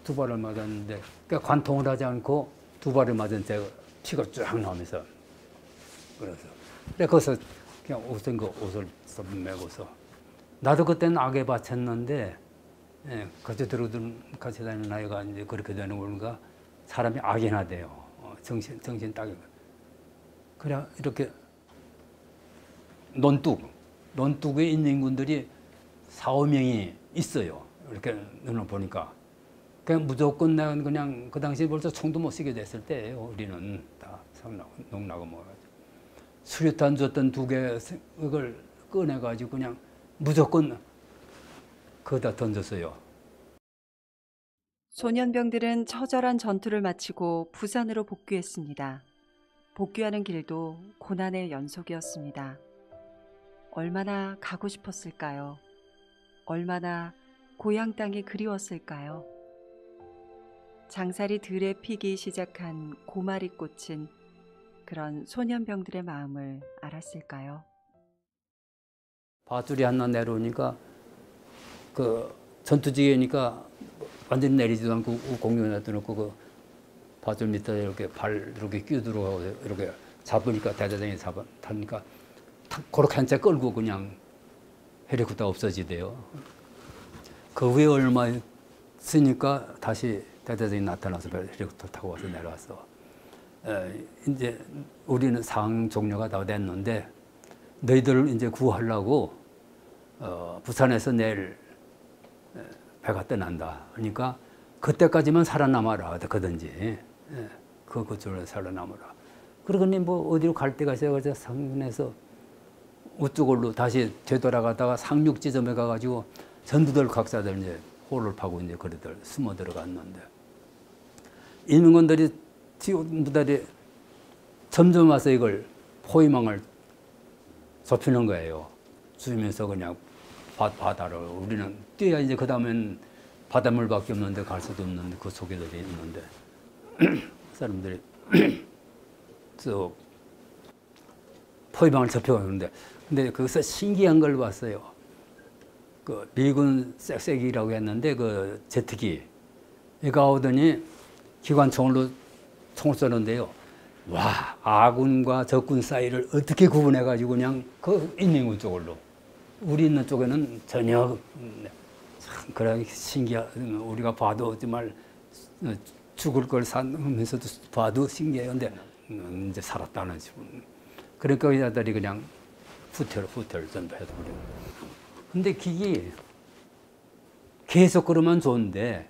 두 발을 맞았는데 그러니까 관통을 하지 않고 두 발을 맞은 때 피가 쫙 나오면서 그래 거기서 그냥 옷을 메고서 나도 그때는 악에 바쳤는데 같이 같이 다니는 아이가 이제 그렇게 되는 건가 사람이 악이나 돼요. 정신 딱 그래 이렇게 논뚝에 있는 인군들이 4~5명이 있어요. 이렇게 눈을 보니까 그냥 무조건 그냥 그 당시에 벌써 총도 못 쓰게 됐을 때예요. 우리는 다 농나고 뭐가지고 수류탄 줬던 2개 이걸 꺼내가지고 그냥 무조건 거기다 던졌어요. 소년병들은 처절한 전투를 마치고 부산으로 복귀했습니다. 복귀하는 길도 고난의 연속이었습니다. 얼마나 가고 싶었을까요? 얼마나 고향 땅이 그리웠을까요? 장살이 들에 피기 시작한 고마리꽃은 그런 소년병들의 마음을 알았을까요? 밧줄이 하나 내려오니까 그 전투지게니까 완전히 내리지도 않고 공룡에 놔두고 그 밧줄 밑에 이렇게 발 이렇게 끼어 들어가고 이렇게 잡으니까 대대장이 타니까 탁 그렇게 한 채 끌고 그냥 헬리콥터 없어지대요. 그 후에 얼마 쓰니까 다시 대대장이 나타나서 헬리콥터 타고 와서 내려왔어. 이제 우리는 상황 종료가 다 됐는데 너희들을 이제 구하려고 부산에서 내일 배가 떠난다. 그러니까 그때까지만 살아남아라. 그러든지 그쪽으로 살아남아라. 그러더니 뭐 어디로 갈 데가 있어가지고 상면에서 우측으로 다시 되돌아가다가 상륙 지점에 가가지고 전부들 각자들 이제 홀을 파고 이제 그래들 숨어 들어갔는데 인민군들이 무달이 점점 와서 이걸 포위망을 좁히는 거예요. 주면서 그냥 바다를 우리는 뛰어야 이제 그 다음엔 바닷물밖에 없는데 갈 수도 없는데 그 속에들이 있는데 사람들이 저 포위망을 좁혀가는데 근데 거기서 신기한 걸 봤어요. 그 미군 쌕쌕이라고 했는데 그 제트기 이거 오더니 기관총으로 총을 쏘는데요. 와 아군과 적군 사이를 어떻게 구분해가지고 그냥 그 인민군 쪽으로 우리 있는 쪽에는 전혀 참 그런 신기한 우리가 봐도 정말 죽을 걸 사면서도 봐도 신기해요. 근데 이제 살았다는 식으로 그러니까 여자들이 그냥 후퇴를 전부 해버려요. 근데 기기 계속 그러면 좋은데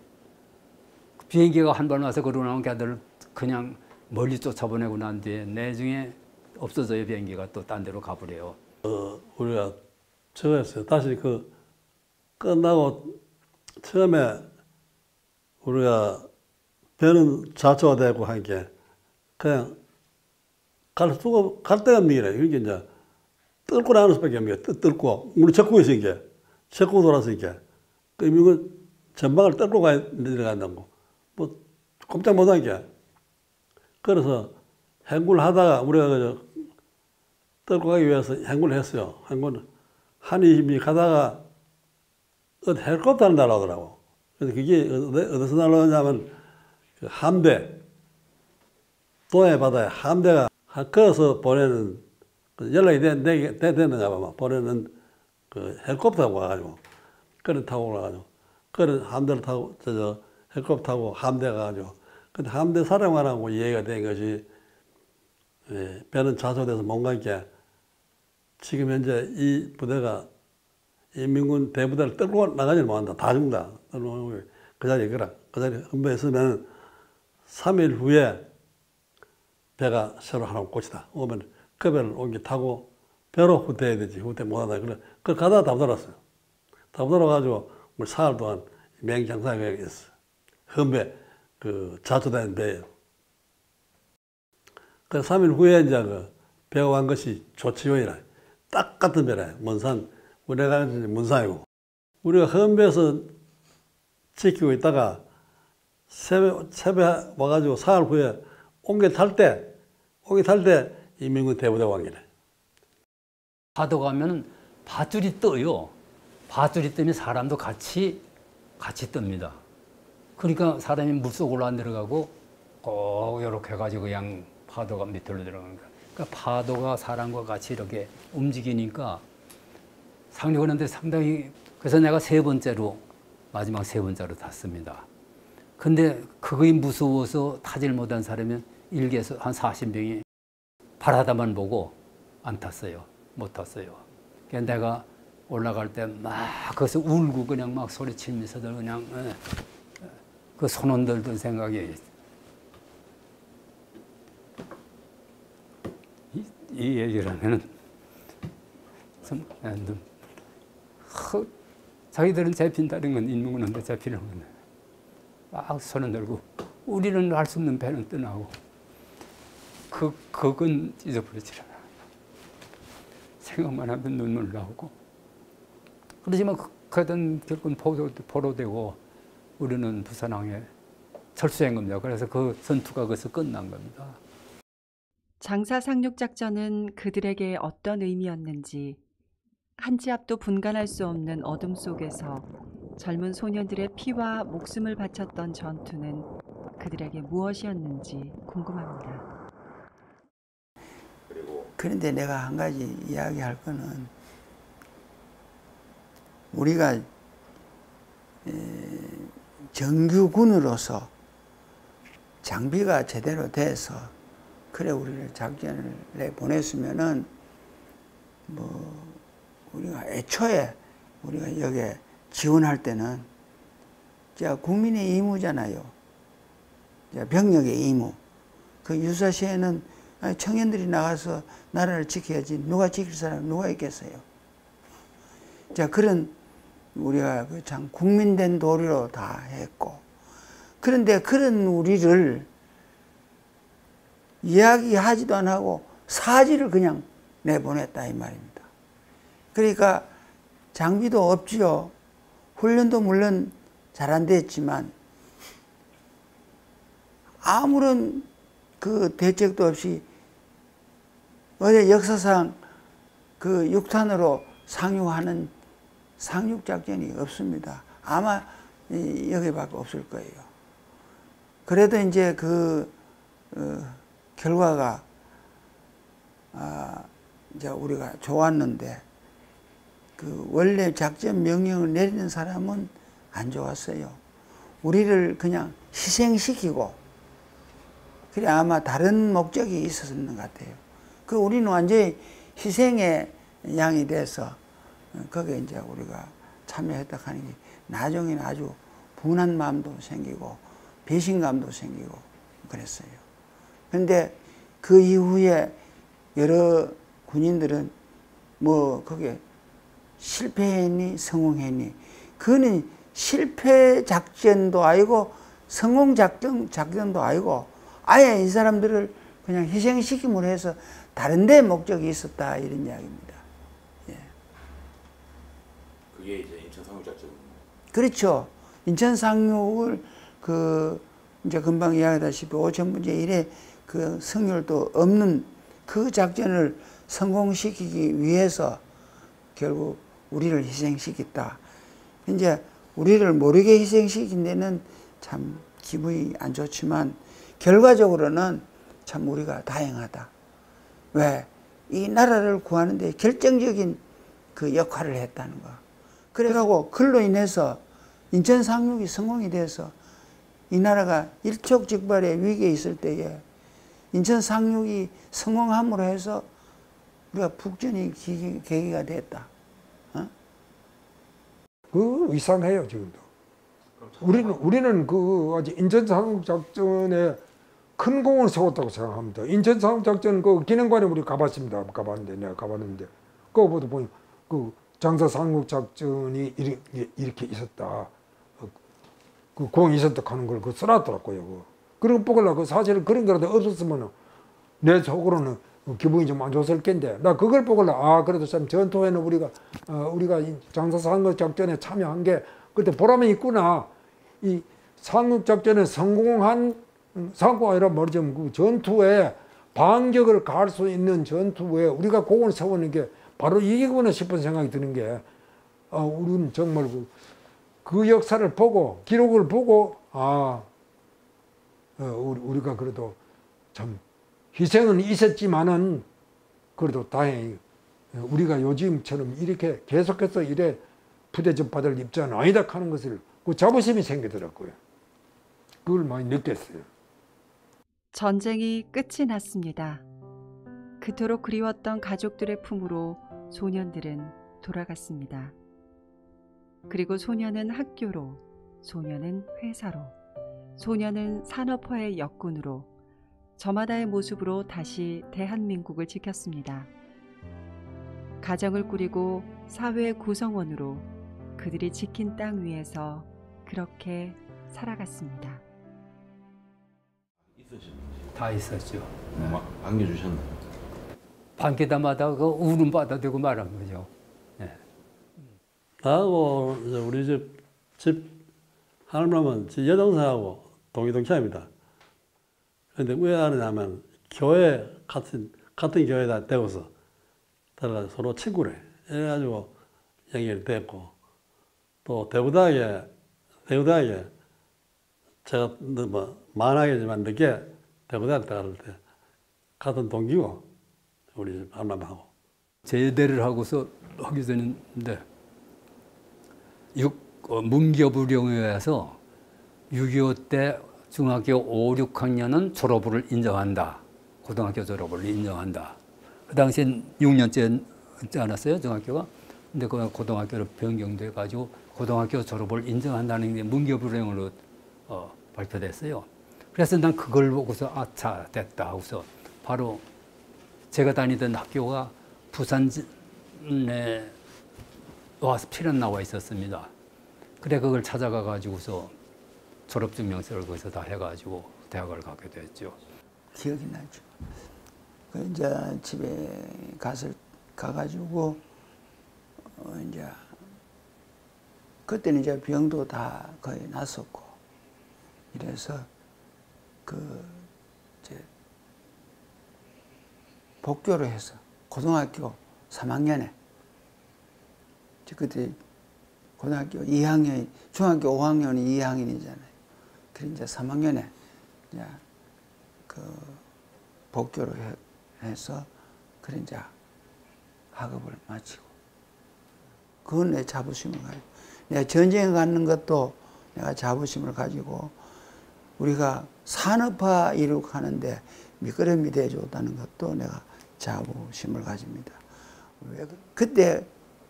비행기가 한 번 와서 그러고 나면 걔들 그냥 멀리 쫓아보내고 난 뒤에 나중에 없어져요. 비행기가 또 딴 데로 가버려요. 우리가 저거 했어요. 다시 그 끝나고 처음에 우리가 배는 자초가 되고 하니까 그냥 갈 데가 없는 게라. 이게 이제 뜰고 나가는 수밖에 없는 게 뜰고 물이 적고 있으니까 적고 돌았으니까 그 이거 전방을 뜰고 가야 내려간다고 뭐 꼼짝 못하니까 그래서 행군을 하다가 우리가 그 뜰고 가기 위해서 행군을 했어요. 행군 한 20미 가다가 어디 헬리콥터를 날아오더라고. 그래서 그게 어디서 날아오냐면 그 함대, 동해 바다에 함대가 걸어서 보내는 연락이 됐는가 봐. 보내는 그 헬리콥터가 와가지고 그런 타고 올라가지고 그런 함대를 타고 헬리콥터 타고 함대 가가지고 근데 함대 사령관하고 이해가 된 것이 배는 자소돼서 못 가니까 지금 현재 이 부대가 인민군 대부대를 떨고 나가지 못한다. 다 죽는다. 그 자리에 있거라. 그 자리에 흠배에 있으면 3일 후에 배가 새로 하나 올 것이다. 오면 그 배를 옮겨 타고 배로 후퇴해야 되지. 후퇴 못한다. 그래. 그 가다가 다 돌았어요. 다 돌아가지고 우리 사흘 동안 맹장사가 있어. 흠배, 그 자초된 배예요. 그 3일 후에 이제 그 배가 온 것이 조치호이라. 딱 같은 배라. 문산, 우리가 문산이고. 우리가 흠배에서 지키고 있다가 새벽 와가지고 사흘 후에 옮겨 탈 때 인민군 대부대가 온 게래. 파도 가면 밧줄이 떠요. 밧줄이 뜨면 사람도 같이 뜹니다. 그러니까 사람이 물속으로 안 들어가고 꼭 이렇게 해가지고 그냥 파도가 밑으로 들어가는 거야. 그러니까 파도가 사람과 같이 이렇게 움직이니까 상륙하는데 상당히 그래서 내가 마지막 세 번째로 탔습니다. 근데 그거이 무서워서 타질 못한 사람은 일개에서 한 40명이 바라다만 보고 안 탔어요. 못 탔어요. 그러니까 내가 올라갈 때 막 거기서 울고 그냥 막 소리치면서 그냥 그 손 들던 생각이 이 얘기를 하면은 좀 자기들은 잡힌다는 건 인문군한테 잡히는 건데 막 손을 들고 우리는 알 수 없는 배는 떠나고 그건 잊어버리질 않아. 생각만 하면 눈물 나오고 그러지만 그든 결국은 포로되고 우리는 부산항에 철수한 겁니다. 그래서 그 전투가 거기서 끝난 겁니다. 장사 상륙 작전은 그들에게 어떤 의미였는지 한 치 앞도 분간할 수 없는 어둠 속에서 젊은 소년들의 피와 목숨을 바쳤던 전투는 그들에게 무엇이었는지 궁금합니다. 그런데 내가 한 가지 이야기할 거는 우리가 정규군으로서 장비가 제대로 돼서 그래 우리를 작전을 보냈으면은 뭐 우리가 애초에 우리가 여기에 지원할 때는 자 국민의 의무잖아요. 자 병력의 의무. 그 유사시에는 청년들이 나가서 나라를 지켜야지 누가 지킬 사람 누가 있겠어요. 자 그런 우리가 그 참 국민된 도리로 다 했고 그런데 그런 우리를 이야기하지도 안 하고 사지를 그냥 내보냈다 이 말입니다. 그러니까 장비도 없지요. 훈련도 물론 잘 안 됐지만 아무런 그 대책도 없이 어제 역사상 그 육탄으로 상륙하는 상륙작전이 없습니다. 아마 여기밖에 없을 거예요. 그래도 이제 그 결과가 이제 우리가 좋았는데 그 원래 작전 명령을 내리는 사람은 안 좋았어요. 우리를 그냥 희생시키고 그래 아마 다른 목적이 있었는 것 같아요. 그 우리는 완전히 희생의 양이 돼서 거기에 이제 우리가 참여했다 하는 게 나중에는 아주 분한 마음도 생기고 배신감도 생기고 그랬어요. 그런데 그 이후에 여러 군인들은 뭐 그게 실패했니 성공했니 그거는 실패 작전도 아니고 성공 작전도 아니고 아예 이 사람들을 그냥 희생시킴으로 해서 다른 데 목적이 있었다 이런 이야기입니다. 예. 그게 이제 인천 상륙작전. 그렇죠. 인천 상륙을 이제 금방 이야기하다시피 오천문제 이래 그 승률도 없는 그 작전을 성공시키기 위해서 결국 우리를 희생시켰다. 이제 우리를 모르게 희생시킨 데는 참 기분이 안 좋지만 결과적으로는 참 우리가 다행하다. 왜? 이 나라를 구하는 데 결정적인 그 역할을 했다는 거. 그래가지고 그로 인해서 인천 상륙이 성공이 돼서 이 나라가 일촉즉발의 위기에 있을 때에 인천 상륙이 성공함으로 해서 우리가 북전이 계기가 됐다. 그 이상해요 지금도. 우리는 그 아직 인천 상륙 작전에 큰 공을 세웠다고 생각합니다. 인천 상륙 작전 그 기념관에 우리 가봤습니다. 가봤는데 내가 가봤는데 그거보다 보니 그 장사 상륙 작전이 이렇게 있었다. 그 공이 있었다 하는 걸 그 써놨더라고요. 그런 보려고 사실 그런 거라도 없었으면 내 속으로는 기분이 좀 안 좋았을 텐데 나 그걸 보길래 아 그래도 참 전투에는 우리가 장사 상륙 작전에 참여한 게 그때 보람이 있구나. 이 상륙 작전에 성공한 상공 아니라 말하자면 그 전투에 반격을 가할 수 있는 전투에 우리가 공을 세우는 게 바로 이게구나 싶은 생각이 드는 게 우리는 정말 그 역사를 보고 기록을 보고 우리가 그래도 참 희생은 있었지만은 그래도 다행히 우리가 요즘처럼 이렇게 계속해서 이래 부대접 받을 입장은 아니다 하는 것을 그 자부심이 생기더라고요. 그걸 많이 느꼈어요. 전쟁이 끝이 났습니다. 그토록 그리웠던 가족들의 품으로 소년들은 돌아갔습니다. 그리고 소년은 학교로, 소년은 회사로, 소년은 산업화의 역군으로 저마다의 모습으로 다시 대한민국을 지켰습니다. 가정을 꾸리고 사회 구성원으로 그들이 지킨 땅 위에서 그렇게 살아갔습니다. 다 있었죠. 안겨주셨나요? 반기다마다 그 울음바다 되고 말한 거죠. 네. 나하고 우리 집 할머니는 여동생하고 동기동창입니다. 그런데 왜 하느냐면 교회 같은 교회에다 대고서 들어가서 서로 친구래. 이래가지고 연결이 됐고 또 대구대학에 제가 뭐 만하겠지만 늦게 대구대학 들어갈 때 같은 동기고 우리 집 할머니하고 제대를 하고서 하기 전인데 문교부령에 의해서 6.25 때 중학교 5, 6학년은 졸업을 인정한다. 고등학교 졸업을 인정한다. 그 당시엔 6년째였지 않았어요, 중학교가? 근데 그 고등학교로 변경돼 가지고 고등학교 졸업을 인정한다는 게 문교부령으로 발표됐어요. 그래서 난 그걸 보고서 아차 됐다 하고서 바로 제가 다니던 학교가 부산에 와서 필연 나와 있었습니다. 그래 그걸 찾아가 가지고서 졸업증명서를 거기서 다 해가지고 대학을 가게 됐죠. 기억이 나죠. 그 이제 집에 가가지고 이제 그때는 이제 병도 다 거의 났었고 이래서 이제 복교를 해서 고등학교 3학년에 그때 고등학교 2학년, 중학교 5학년이 2학년이잖아요. 그래 이제 3학년에 이제 복교를 해서 그래 이제 학업을 마치고 그건 내 자부심을 가지고 내가 전쟁에 가는 것도 내가 자부심을 가지고 우리가 산업화 이룩하는데 미끄럼이 되어줬다는 것도 내가 자부심을 가집니다. 왜 그때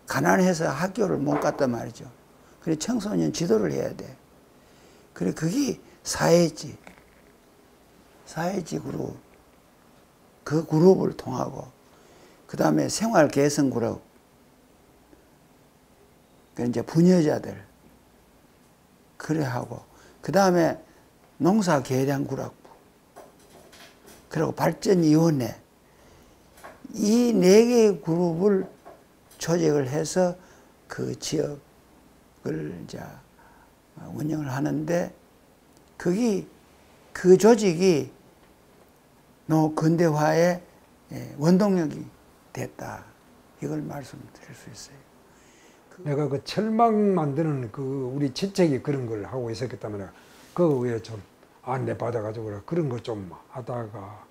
가난해서 학교를 못 갔단 말이죠. 그래 청소년 지도를 해야 돼. 그래 그게 사회지 그룹. 그 그룹을 통하고 그 다음에 생활 개선 그룹. 그 이제 부녀자들 그래 하고 그 다음에 농사계량구락부, 그리고 발전위원회, 이 4개의 그룹을 조직을 해서 그 지역을 이제 운영을 하는데, 그 조직이 근대화의 원동력이 됐다. 이걸 말씀드릴 수 있어요. 내가 그 철망 만드는 그 우리 친척이 그런 걸 하고 있었기 때문에 그 위에 좀 안내 받아가지고 그런 거 좀 하다가,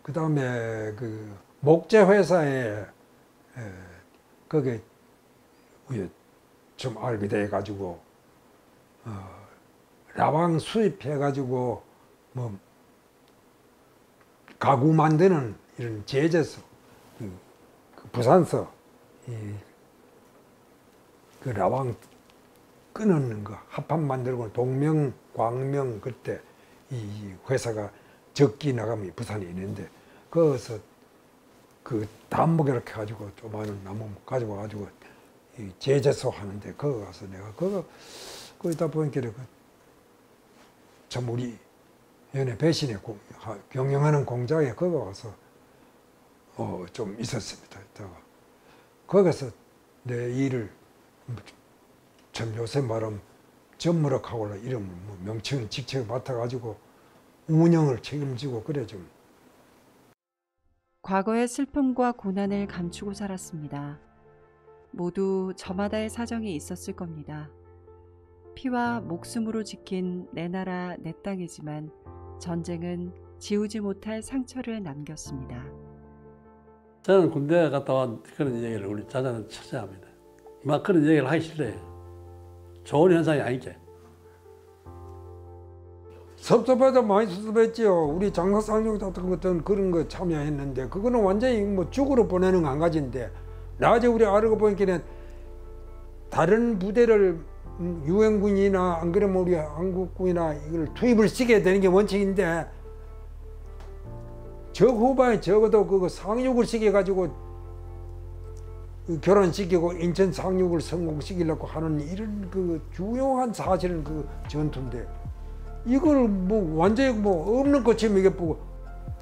그 다음에 그 목재 회사에 거기 위에 좀 알게 돼 가지고 라방 수입해 가지고 뭐 가구 만드는 이런 제재소, 그 부산서 그 라방 끊는 거 합판 만들고 동명, 광명, 그때 이 회사가 적기 나가면 부산에 있는데, 거기서 그 단목 이렇게 가지고 조그마한 나무 가지고 가지고 이 제재소 하는데, 거기 가서 내가 거기다 보니까 참 우리 연애 배신에 경영하는 공장에 거기 가서 좀 있었습니다. 거기서 내 일을 참 요새 말하면 전무력하고 이런 명칭 직책을 맡아가지고 운영을 책임지고 그래 좀. 과거의 슬픔과 고난을 감추고 살았습니다. 모두 저마다의 사정이 있었을 겁니다. 피와 목숨으로 지킨 내 나라 내 땅이지만 전쟁은 지우지 못할 상처를 남겼습니다. 저는 군대 갔다 온 그런 얘기를 우리 자자는 쳐야 합니다. 막 그런 얘기를 하기 싫어요. 좋은 현상이 아니게. 섭섭하다 많이 섭섭했지요. 우리 장사상용 같은 것들은 그런 거 참여했는데, 그거는 완전히 뭐 죽으러 보내는 한 가지인데, 나중에 우리 알고 보니까 다른 부대를 유엔군이나 안 그러면 우리 한국군이나 이걸 투입을 시켜야 되는 게 원칙인데, 저 후반에 적어도 그거 상륙을 시켜가지고 결혼시키고 인천 상륙을 성공시키려고 하는 이런 그 중요한 사실은 그 전투인데, 이걸 뭐 완전히 뭐 없는 것처럼 이게 보고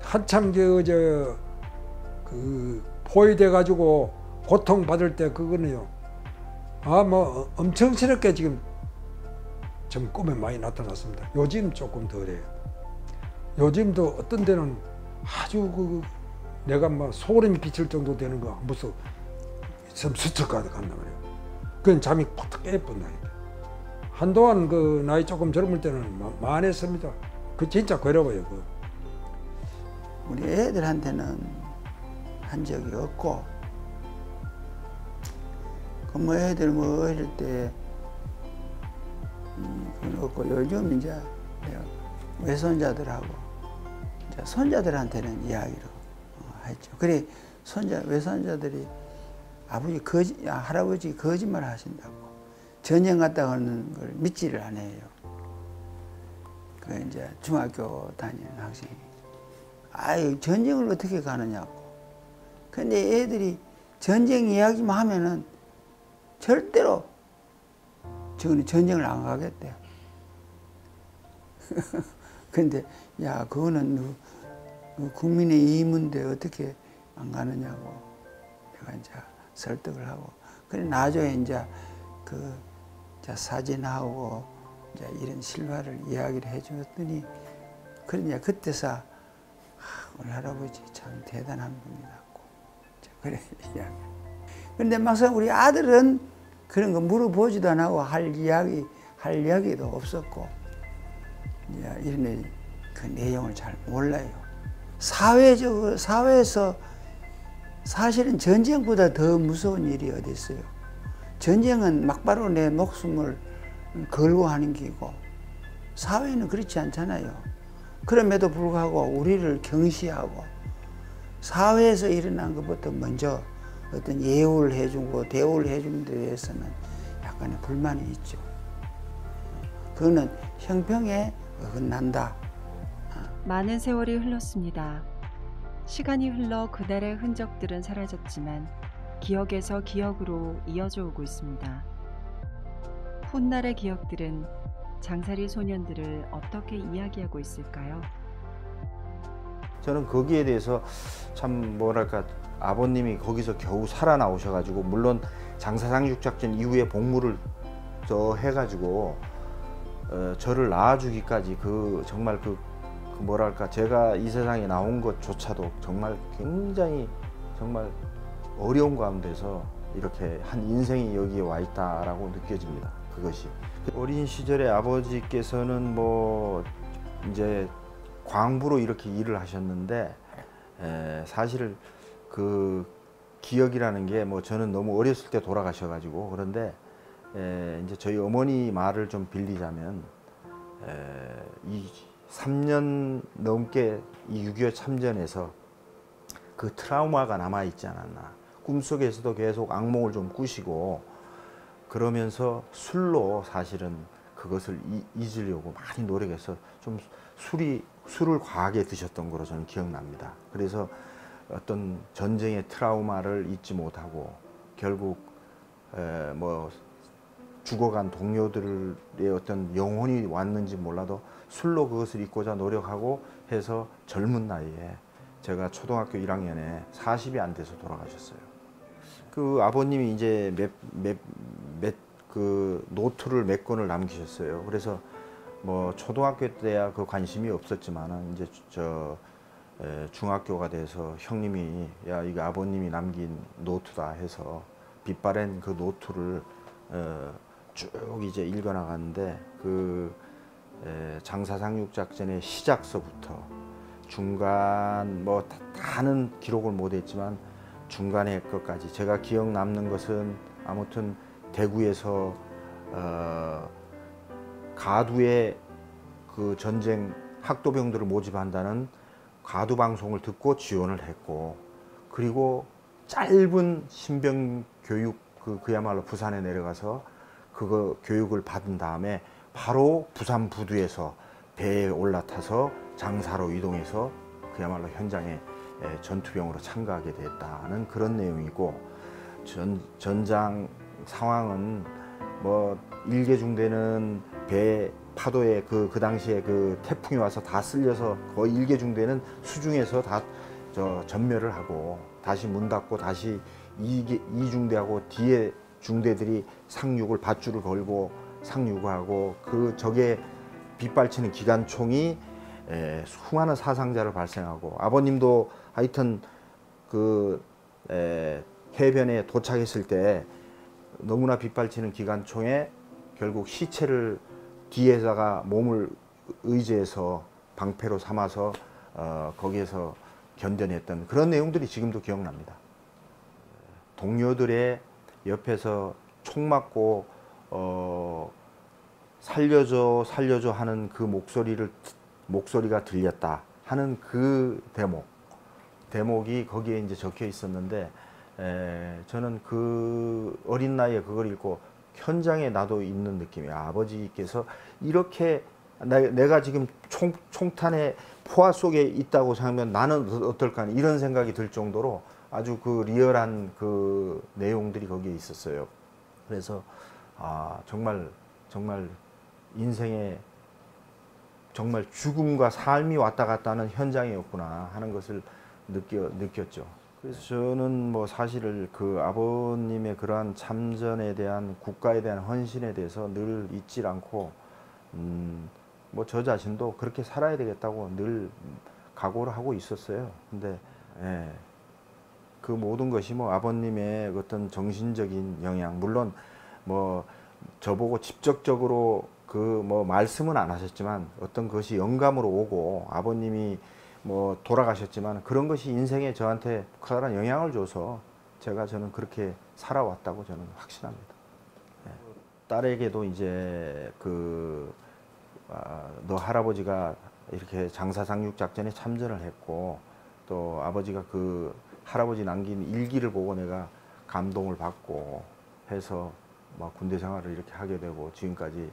한참 그 포위돼 가지고 고통 받을 때 그거는요, 뭐 엄청스럽게 지금 좀 꿈에 많이 나타났습니다. 요즘 조금 덜해요. 요즘도 어떤 데는 아주 내가 막 소름이 끼칠 정도 되는 거 무슨 좀 스쳐가다 간단 말이에요. 그건 잠이 팍 깨뿐다니까. 한동안 그 나이 조금 젊을 때는 만했습니다. 그 진짜 괴로워요. 우리 애들한테는 한 적이 없고, 뭐 애들 뭐 어릴 때 그건 없고, 요즘 이제 내가 외손자들하고 이제 손자들한테는 이야기를 했죠. 그래 외손자들이 할아버지 거짓말 하신다고, 전쟁 갔다 오는 걸 믿지를 않아요. 그 이제 중학교 다니는 학생이, 아유 전쟁을 어떻게 가느냐고. 근데 애들이 전쟁 이야기만 하면은 절대로 저는 전쟁을 안 가겠대요. 근데 야 그거는 국민의 이문데 어떻게 안 가느냐고 내가 이제 설득을 하고, 그래 나중에 이제 사진하고 이제 이런 실화를 이야기를 해주었더니, 그러냐 그때서 우리 할아버지 참 대단한 분이라고 그래 이야기. 그런데 막상 우리 아들은 그런 거 물어보지도 안 하고 할 이야기도 없었고, 이제 이런 그 내용을 잘 몰라요. 사회에서 사실은 전쟁보다 더 무서운 일이 어디 있어요. 전쟁은 막바로 내 목숨을 걸고 하는 게고, 사회는 그렇지 않잖아요. 그럼에도 불구하고 우리를 경시하고 사회에서 일어난 것부터 먼저 어떤 예우를 해주고 대우를 해주는 데 대해서는 약간의 불만이 있죠. 그거는 형평에 어긋난다. 많은 세월이 흘렀습니다. 시간이 흘러 그날의 흔적들은 사라졌지만 기억에서 기억으로 이어져 오고 있습니다. 훗날의 기억들은 장사리 소년들을 어떻게 이야기하고 있을까요? 저는 거기에 대해서 참 뭐랄까 아버님이 거기서 겨우 살아나오셔가지고 물론 장사상륙작전 이후에 복무를 저 해가지고 저를 낳아주기까지 그 정말 그 뭐랄까 제가 이 세상에 나온 것조차도 정말 굉장히 정말 어려운 가운데서 이렇게 한 인생이 여기에 와 있다라고 느껴집니다. 그것이 어린 시절에 아버지께서는 뭐 이제 광부로 이렇게 일을 하셨는데 사실 그 기억이라는 게 뭐 저는 너무 어렸을 때 돌아가셔가지고 그런데 이제 저희 어머니 말을 좀 빌리자면 이 3년 넘게 이 6.25 참전에서 그 트라우마가 남아있지 않았나. 꿈속에서도 계속 악몽을 좀 꾸시고 그러면서 술로 사실은 그것을 잊으려고 많이 노력해서 좀 술을 과하게 드셨던 거로 저는 기억납니다. 그래서 어떤 전쟁의 트라우마를 잊지 못하고 결국 뭐 죽어간 동료들의 어떤 영혼이 왔는지 몰라도 술로 그것을 잊고자 노력하고 해서 젊은 나이에 제가 초등학교 1학년에 40이 안 돼서 돌아가셨어요. 그 아버님이 이제 그 노트를 몇 권을 남기셨어요. 그래서 뭐 초등학교 때야 그 관심이 없었지만은 이제 중학교가 돼서 형님이 야 이거 아버님이 남긴 노트다 해서 빛바랜 그 노트를 쭉 이제 읽어나갔는데 그 장사상륙작전의 시작서부터 중간 뭐 다는 기록을 못했지만 중간에 것까지 제가 기억 남는 것은 아무튼 대구에서 가두에 그 전쟁 학도병들을 모집한다는 가두 방송을 듣고 지원을 했고 그리고 짧은 신병 교육 그야말로 부산에 내려가서 그거 교육을 받은 다음에 바로 부산 부두에서 배에 올라타서 장사로 이동해서 그야말로 현장에 전투병으로 참가하게 됐다는 그런 내용이고 전장 상황은 뭐 일개 중대는 배 파도에 그 당시에 그 태풍이 와서 다 쓸려서 거의 일개 중대는 수중에서 다 전멸을 하고 다시 문 닫고 다시 이 중대하고 뒤에 중대들이 상륙을 밧줄을 걸고 상륙을 하고 그 적의 빗발치는 기관총이 수많은 사상자를 발생하고 아버님도 하여튼 그 해변에 도착했을 때 너무나 빗발치는 기관총에 결국 시체를 뒤에다가 몸을 의지해서 방패로 삼아서 거기에서 견뎌냈던 그런 내용들이 지금도 기억납니다. 동료들의 옆에서 총 맞고 살려줘 하는 그 목소리가 들렸다 하는 그 대목이 거기에 이제 적혀 있었는데 저는 그 어린 나이에 그걸 읽고 현장에 나도 있는 느낌이야. 아버지께서 이렇게 내가 지금 총탄의 포화 속에 있다고 생각하면 나는 어떨까 이런 생각이 들 정도로 아주 그 리얼한 그 내용들이 거기에 있었어요. 그래서 정말 인생에 정말 죽음과 삶이 왔다 갔다 하는 현장이었구나 하는 것을 느꼈죠. 그래서 저는 뭐 사실 그 아버님의 그러한 참전에 대한 국가에 대한 헌신에 대해서 늘 잊지 않고 뭐 저 자신도 그렇게 살아야 되겠다고 늘 각오를 하고 있었어요. 근데 그 모든 것이 뭐 아버님의 어떤 정신적인 영향, 물론 뭐 저보고 직접적으로 그 뭐 말씀은 안 하셨지만 어떤 것이 영감으로 오고 아버님이 뭐 돌아가셨지만 그런 것이 인생에 저한테 커다란 영향을 줘서 저는 그렇게 살아왔다고 저는 확신합니다. 딸에게도 이제 너 할아버지가 이렇게 장사상륙작전에 참전을 했고 또 아버지가 그 할아버지 남긴 일기를 보고 내가 감동을 받고 해서 막 군대 생활을 이렇게 하게 되고 지금까지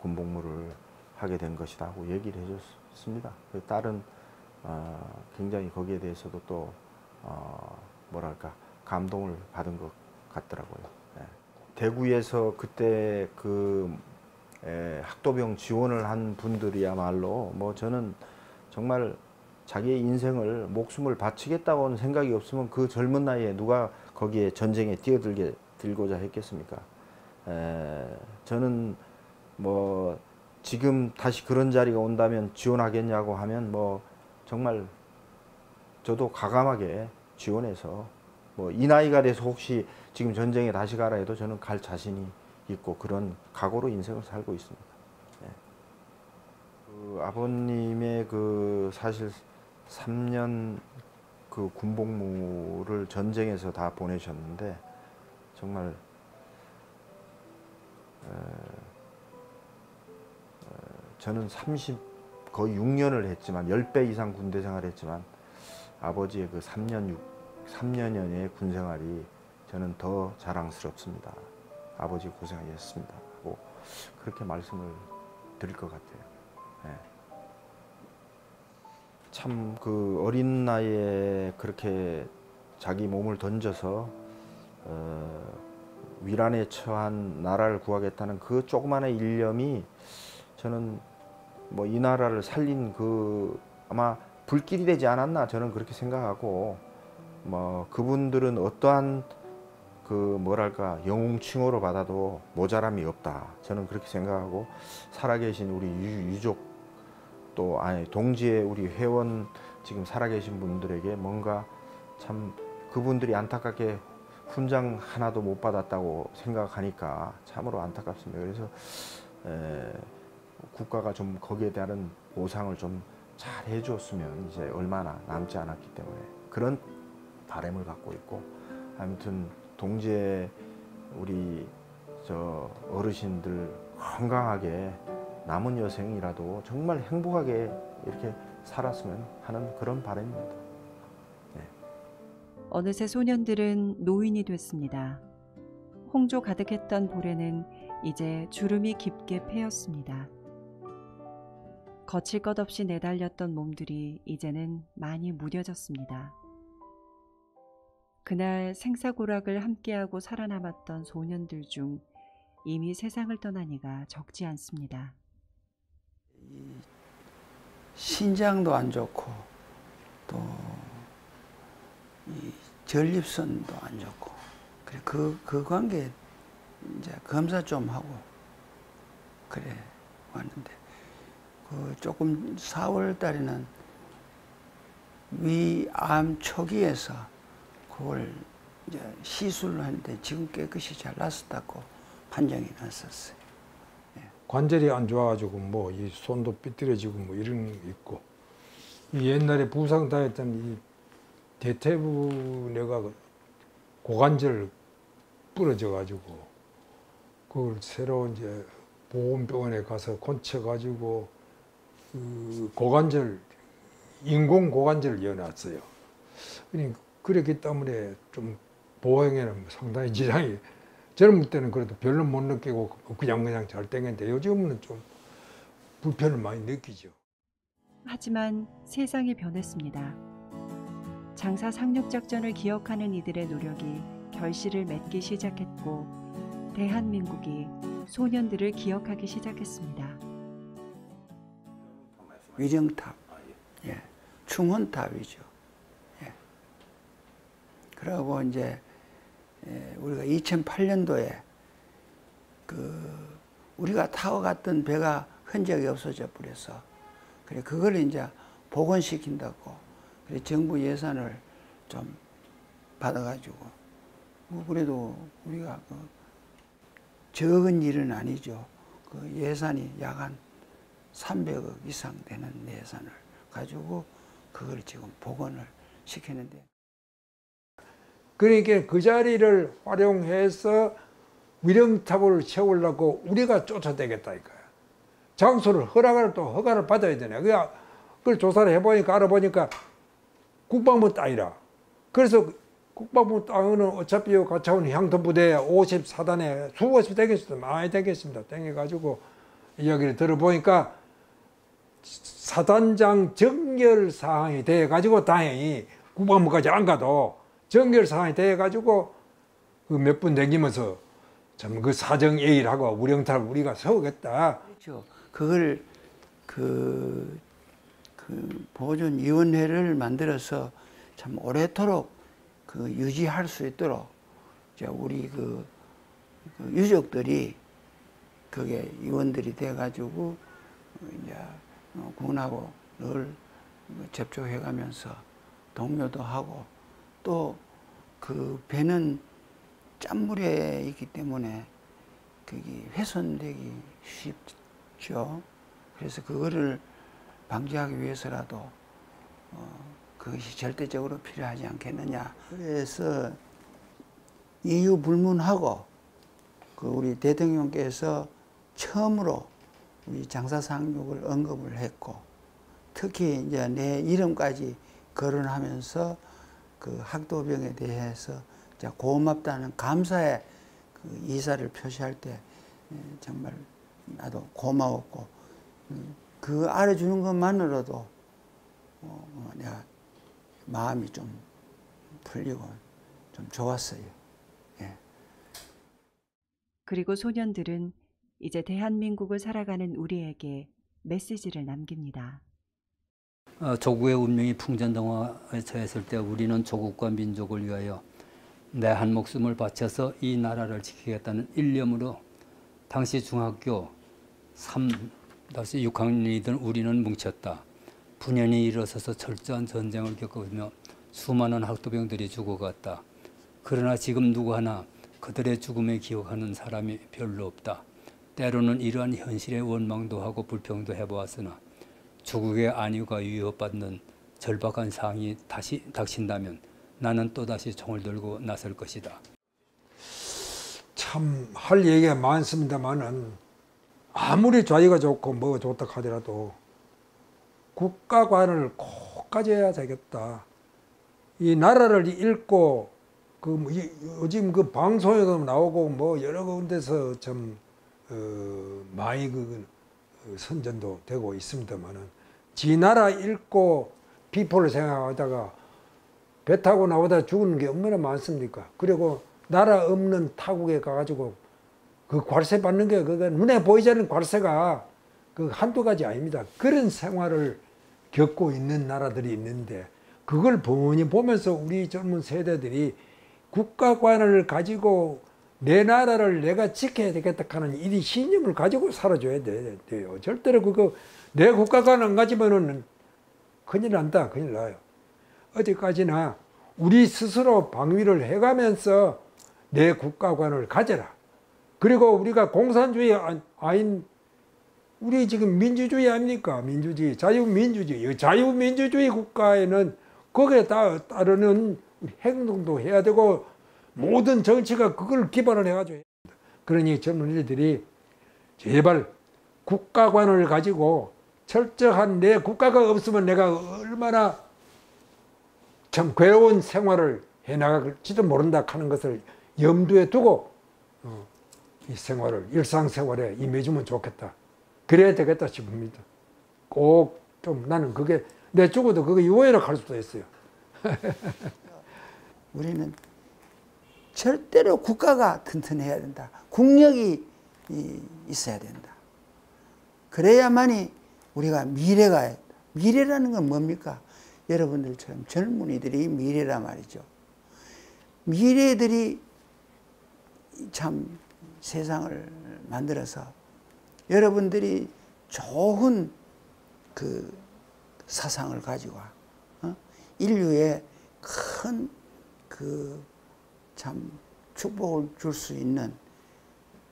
군복무를 하게 된 것이다 하고 얘기를 해줬습니다. 딸은 굉장히 거기에 대해서도 또 뭐랄까 감동을 받은 것 같더라고요. 대구에서 그때 그 학도병 지원을 한 분들이야말로 뭐 저는 정말 자기의 인생을 목숨을 바치겠다고는 생각이 없으면 그 젊은 나이에 누가 거기에 전쟁에 뛰어들고자 했겠습니까? 저는 뭐 지금 다시 그런 자리가 온다면 지원하겠냐고 하면 뭐 정말 저도 과감하게 지원해서 뭐 이 나이가 돼서 혹시 지금 전쟁에 다시 가라 해도 저는 갈 자신이 있고 그런 각오로 인생을 살고 있습니다. 네. 그 아버님의 그 사실 3년 그 군복무를 전쟁에서 다 보내셨는데 정말 저는 거의 6년을 했지만 10배 이상 군대 생활을 했지만 아버지의 그 3년여의 군 생활이 저는 더 자랑스럽습니다. 아버지 고생하셨습니다 하고 그렇게 말씀을 드릴 것 같아요. 네. 참 그 어린 나이에 그렇게 자기 몸을 던져서 위란에 처한 나라를 구하겠다는 그 조그마한 일념이 저는 뭐 이 나라를 살린 그 아마 불길이 되지 않았나 저는 그렇게 생각하고 뭐 그분들은 어떠한 그 뭐랄까 영웅칭호로 받아도 모자람이 없다 저는 그렇게 생각하고 살아계신 우리 유족 또 동지의 우리 회원 지금 살아계신 분들에게 뭔가 참 그분들이 안타깝게 훈장 하나도 못 받았다고 생각하니까 참으로 안타깝습니다. 그래서 국가가 좀 거기에 대한 보상을 좀 잘 해줬으면 이제 얼마나 남지 않았기 때문에 그런 바람을 갖고 있고 아무튼 동지의 우리 저 어르신들 건강하게 남은 여생이라도 정말 행복하게 이렇게 살았으면 하는 그런 바람입니다. 네. 어느새 소년들은 노인이 됐습니다. 홍조 가득했던 볼에는 이제 주름이 깊게 패였습니다. 거칠 것 없이 내달렸던 몸들이 이제는 많이 무뎌졌습니다. 그날 생사고락을 함께하고 살아남았던 소년들 중 이미 세상을 떠난 이가 적지 않습니다. 신장도 안 좋고 또 이 전립선도 안 좋고 그래 그 관계 이제 검사 좀 하고 그래 왔는데 그 조금 4월 달에는 위암 초기에서 그걸 이제 시술을 했는데 지금 깨끗이 잘 났었다고 판정이 났었어요. 관절이 안 좋아가지고 뭐 이 손도 삐뚤어지고 뭐 이런 게 있고 이 옛날에 부상 당했던 이 대퇴부내가 고관절 부러져가지고 그걸 새로 이제 보건병원에 가서 고쳐가지고 그 고관절 인공 고관절을 이어놨어요. 그렇기 때문에 좀 보행에는 상당히 지장이 젊을 때는 그래도 별로 못 느끼고 그냥 잘 땡겼는데 요즘은 좀 불편을 많이 느끼죠. 하지만 세상이 변했습니다. 장사 상륙작전을 기억하는 이들의 노력이 결실을 맺기 시작했고 대한민국이 소년들을 기억하기 시작했습니다. 위령탑, 예, 충원탑이죠. 예. 그러고 이제 우리가 2008년도에 우리가 타고 갔던 배가 흔적이 없어져 버려서 그래 그걸 이제 복원시킨다고 그래 정부 예산을 좀 받아가지고 뭐 그래도 우리가 적은 일은 아니죠. 그 예산이 약 한 300억 이상 되는 예산을 가지고 그걸 지금 복원을 시키는데. 그러니까 그 자리를 활용해서 위령탑을 채우려고 우리가 쫓아다녔다 이거야. 장소를 허가를 받아야 되네. 그걸 조사를 해보니까 알아보니까 국방부 땅이라. 그래서 국방부 땅은 어차피 가차원 향토부대 54단에 수없이 되겠습니다. 많이 되겠습니다. 땡겨가지고 이야기를 들어보니까 사단장 정결 사항이 돼가지고 다행히 국방부까지 안 가도 정결 사항이 돼가지고 그 몇 분 댕기면서 참 그 사정예의하고 우령타를 우리가 세우겠다. 그렇죠. 그걸 보존위원회를 만들어서 참 오래도록 유지할 수 있도록 이제 우리 유족들이 그게 위원들이 돼가지고 이제 군하고 늘 접촉해가면서 동료도 하고 또 그 배는 짠물에 있기 때문에 그게 훼손되기 쉽죠. 그래서 그거를 방지하기 위해서라도 그것이 절대적으로 필요하지 않겠느냐. 그래서 이유 불문하고 우리 대통령께서 처음으로 우리 장사상륙을 언급을 했고 특히 이제 내 이름까지 거론하면서 그 학도병에 대해서 고맙다는 감사의 이사를 표시할 때 정말 나도 고마웠고 그 알아주는 것만으로도 내가 마음이 좀 풀리고 좀 좋았어요. 예. 그리고 소년들은 이제 대한민국을 살아가는 우리에게 메시지를 남깁니다. 조국의 운명이 풍전등화에 처했을 때 우리는 조국과 민족을 위하여 내 한 목숨을 바쳐서 이 나라를 지키겠다는 일념으로 당시 중학교 3-6학년이던 우리는 뭉쳤다. 분연히 일어서서 철저한 전쟁을 겪으며 수많은 학도병들이 죽어갔다. 그러나 지금 누구 하나 그들의 죽음을 기억하는 사람이 별로 없다. 때로는 이러한 현실에 원망도 하고 불평도 해보았으나 조국의 안위가 위협받는 절박한 상황이 다시 닥친다면 나는 또다시 총을 들고 나설 것이다. 참 할 얘기가 많습니다만은 아무리 자기가 좋고 뭐가 좋다 하더라도 국가관을 꼭 가져야 되겠다. 이 나라를 잃고 요즘 그 방송에도 나오고 뭐 여러 군데서 좀 많이 선전도 되고 있습니다만은 지 나라 잃고 비포를 생각하다가 배 타고 나오다 죽는 게 얼마나 많습니까? 그리고 나라 없는 타국에 가가지고 그 관세 받는 게 그게 눈에 보이지 않는 관세가 그 한두 가지 아닙니다. 그런 생활을 겪고 있는 나라들이 있는데 그걸 뻔히 보면서 우리 젊은 세대들이 국가관을 가지고 내 나라를 내가 지켜야 되겠다 하는 이 신념을 가지고 살아줘야 돼요. 절대로 내 국가관 안 가지면은 큰일 난다, 큰일 나요. 어디까지나 우리 스스로 방위를 해가면서 내 국가관을 가져라. 그리고 우리가 공산주의 아닌 우리 지금 민주주의 아닙니까? 민주주의, 자유민주주의. 자유민주주의 국가에는 거기에 따르는 행동도 해야 되고 모든 정치가 그걸 기반을 해가지고. 그러니 젊은이들이 제발 국가관을 가지고 철저한 내 국가가 없으면 내가 얼마나 참 괴로운 생활을 해나갈지도 모른다 하는 것을 염두에 두고 이 생활을 일상생활에 임해주면 좋겠다. 그래야 되겠다 싶습니다. 꼭 좀 나는 그게 내 죽어도 그게 유언이라고 할 수도 있어요. 우리는 절대로 국가가 튼튼해야 된다. 국력이 있어야 된다. 그래야만이 우리가 미래라는 건 뭡니까? 여러분들처럼 젊은이들이 미래란 말이죠. 미래들이 참 세상을 만들어서 여러분들이 좋은 그 사상을 가지고 인류에 큰 그 참 축복을 줄 수 있는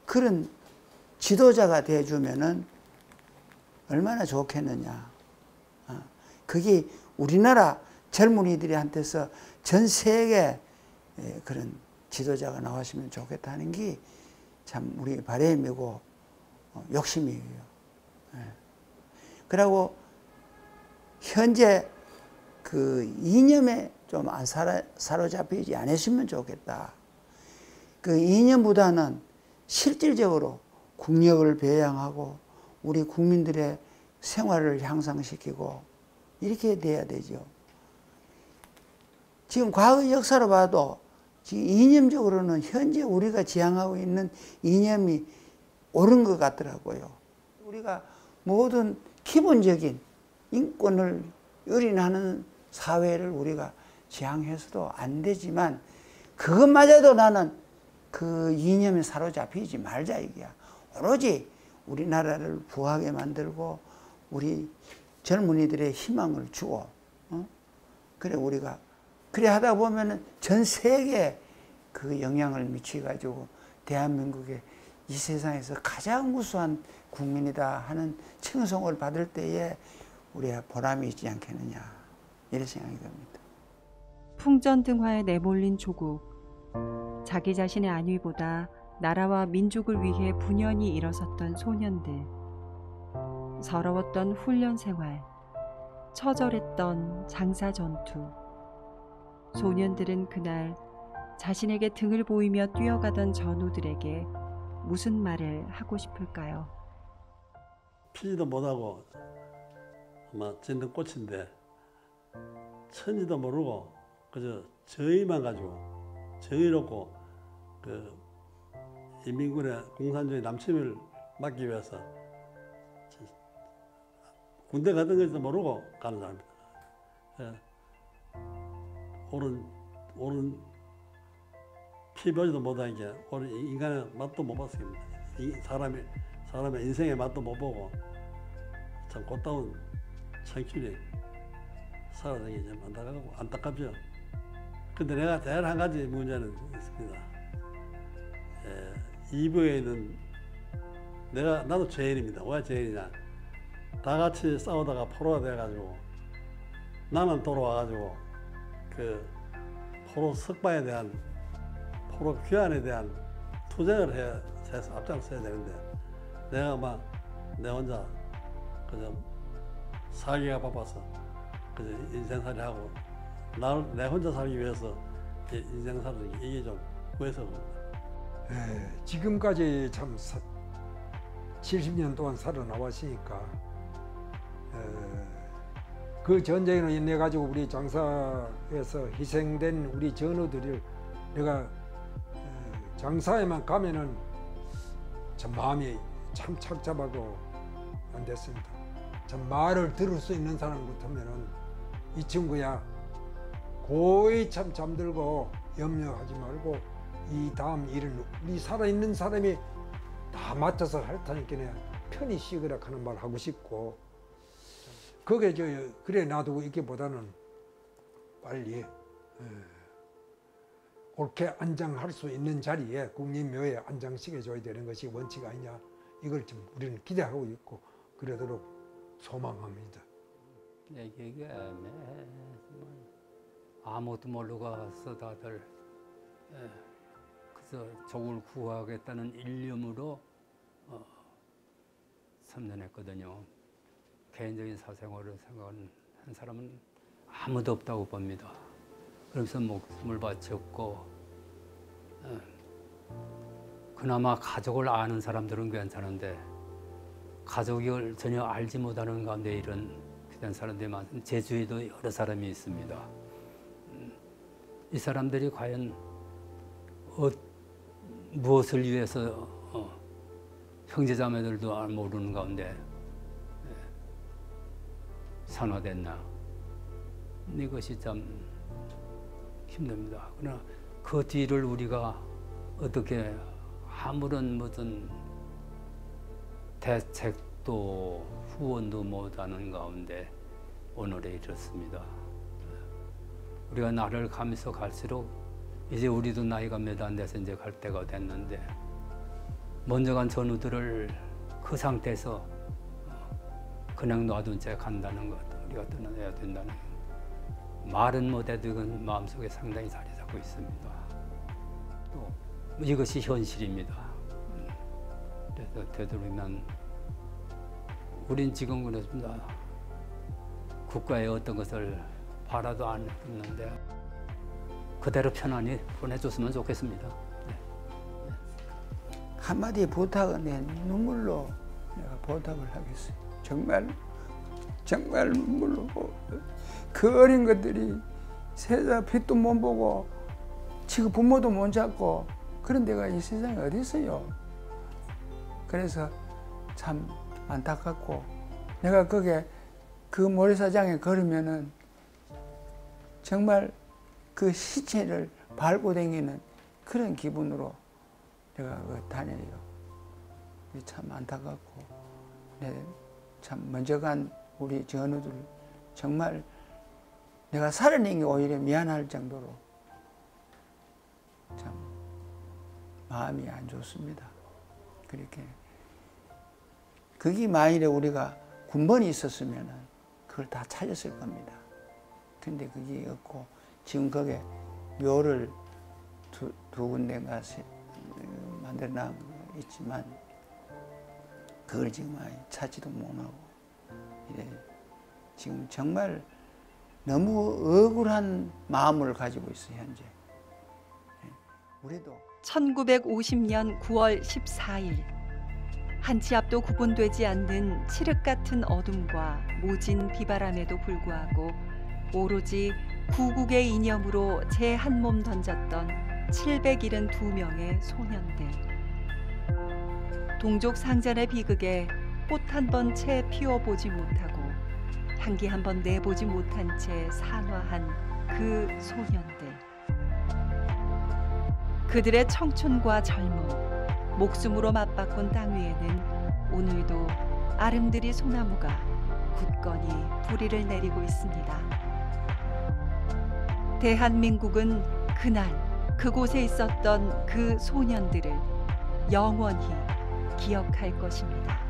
그런 지도자가 되어주면은 얼마나 좋겠느냐. 그게 우리나라 젊은이들한테서 전 세계 그런 지도자가 나왔으면 좋겠다는 게 참 우리 바람이고 욕심이에요. 그리고 현재 그 이념에 좀 안 사로잡히지 않으시면 좋겠다. 그 이념보다는 실질적으로 국력을 배양하고 우리 국민들의 생활을 향상시키고 이렇게 돼야 되죠. 지금 과거 역사로 봐도 이념적으로는 현재 우리가 지향하고 있는 이념이 옳은 것 같더라고요. 우리가 모든 기본적인 인권을 유린하는 사회를 우리가 지향해서도 안 되지만 그것마저도 나는 그 이념에 사로잡히지 말자 이게야. 오로지 우리나라를 부하게 만들고 우리 젊은이들의 희망을 주고 그래 우리가 그래 하다 보면은 전 세계에 그 영향을 미쳐 가지고 대한민국의 이 세상에서 가장 우수한 국민이다 하는 칭송을 받을 때에 우리가 보람이 있지 않겠느냐 이런 생각이 듭니다. 풍전등화에 내몰린 조국. 자기 자신의 안위보다 나라와 민족을 위해 분연히 일어섰던 소년들. 서러웠던 훈련 생활. 처절했던 장사 전투. 소년들은 그날 자신에게 등을 보이며 뛰어가던 전우들에게 무슨 말을 하고 싶을까요? 피지도 못하고 아마 짓는 꽃인데 천지도 모르고 그저 저희만 가지고 정의롭고 그 인민군의 공산주의 남침을 막기 위해서 군대 가던 것도 모르고 가는 사람입니다. 옳은 피 보지도 못한 게 옳은 인간의 맛도 못 봤습니다. 사람의 인생의 맛도 못 보고 참 꽃다운 청춘이 살아가는 게 좀 안타깝죠. 근데 내가 제일 한 가지 문제는 있습니다. 이브에는 나도 죄인입니다. 왜 죄인이냐? 다 같이 싸우다가 포로가 돼가지고 나는 돌아와가지고 그 포로 석방에 대한 포로 귀환에 대한 투쟁을 해서 앞장서야 되는데 내가 막 내 혼자 그저 살기가 바빠서 그저 인생살이 하고 내 혼자 살기 위해서 인생살을 이게 좀 구해서 지금까지 참 70년 동안 살아나왔으니까 그 전쟁으로 인해 가지고 우리 장사에서 희생된 우리 전우들을 내가 장사에만 가면은 참 마음이 참 착잡하고 안 됐습니다. 참 말을 들을 수 있는 사람 같으면은 이 친구야 고이 참 잠들고 염려하지 말고 이 다음 일은 우리 살아있는 사람이 다 맡아서 할 테니까 편히 쉬거라 하는 말 하고 싶고 그게 그래 놔두고 있기보다는 빨리 옳게 안장할 수 있는 자리에 국립묘에 안장시켜줘야 되는 것이 원칙 아니냐 이걸 좀 우리는 기대하고 있고 그러도록 소망합니다. 이게 아무것도 모르고 가서 다들 그래서 조국을 구하겠다는 일념으로 선전했거든요. 개인적인 사생활을 생각하는 한 사람은 아무도 없다고 봅니다. 그래서 목숨을 바쳤고 그나마 가족을 아는 사람들은 괜찮은데 가족을 전혀 알지 못하는 가운데 이런 귀한 사람들이 많은 제 주위에도 여러 사람이 있습니다. 이 사람들이 과연 무엇을 위해서 형제자매들도 모르는 가운데 산화됐나 이것이 참 힘듭니다. 그러나 그 뒤를 우리가 어떻게 아무런 무슨 대책도 후원도 못하는 가운데 오늘에 이렇습니다. 우리가 나를 가면서 갈수록 이제 우리도 나이가 몇 안 돼서 이제 갈 때가 됐는데 먼저 간 전우들을 그 상태에서 그냥 놔둔 채 간다는 것 우리가 떠나야 된다는 말은 못해도 이건 마음속에 상당히 자리 잡고 있습니다. 또 이것이 현실입니다. 그래서 되도록이면 우린 지금 그렇습니다. 국가의 어떤 것을 바라도 안 했는데 그대로 편안히 보내줬으면 좋겠습니다. 네. 한마디 부탁은 내 눈물로 내가 보답을 하겠어요. 정말 눈물로 그 어린 것들이 세자 빛도 못 보고 지금 부모도 못 잡고 그런 데가 이 세상에 어디 있어요. 그래서 참 안타깝고, 내가 거기에 그 모래사장에 걸으면은 정말 그 시체를 밟고 다니는 그런 기분으로 내가 다녀요. 참 안타깝고, 참 먼저 간 우리 전우들 정말 내가 살아낸 게 오히려 미안할 정도로 참 마음이 안 좋습니다. 그렇게 거기 만일에 우리가 군번이 있었으면 그걸 다 찾았을 겁니다. 근데 그게 없고 지금 거기에 묘를 두 군데가 만들어 놔 있지만 그걸 지금 아예 찾지도 못하고 이래 지금 정말 너무 억울한 마음을 가지고 있어요, 현재. 우리도 1950년 9월 14일 한치 앞도 구분되지 않는 칠흑 같은 어둠과 모진 비바람에도 불구하고 오로지 구국의 이념으로 제 한 몸 던졌던 772명의 소년들. 동족 상잔의 비극에 꽃 한 번 채 피워보지 못하고 향기 한 번 내보지 못한 채 산화한 그 소년들. 그들의 청춘과 젊음, 목숨으로 맞바꾼 땅 위에는 오늘도 아름드리 소나무가 굳건히 뿌리를 내리고 있습니다. 대한민국은 그날 그곳에 있었던 그 소년들을 영원히 기억할 것입니다.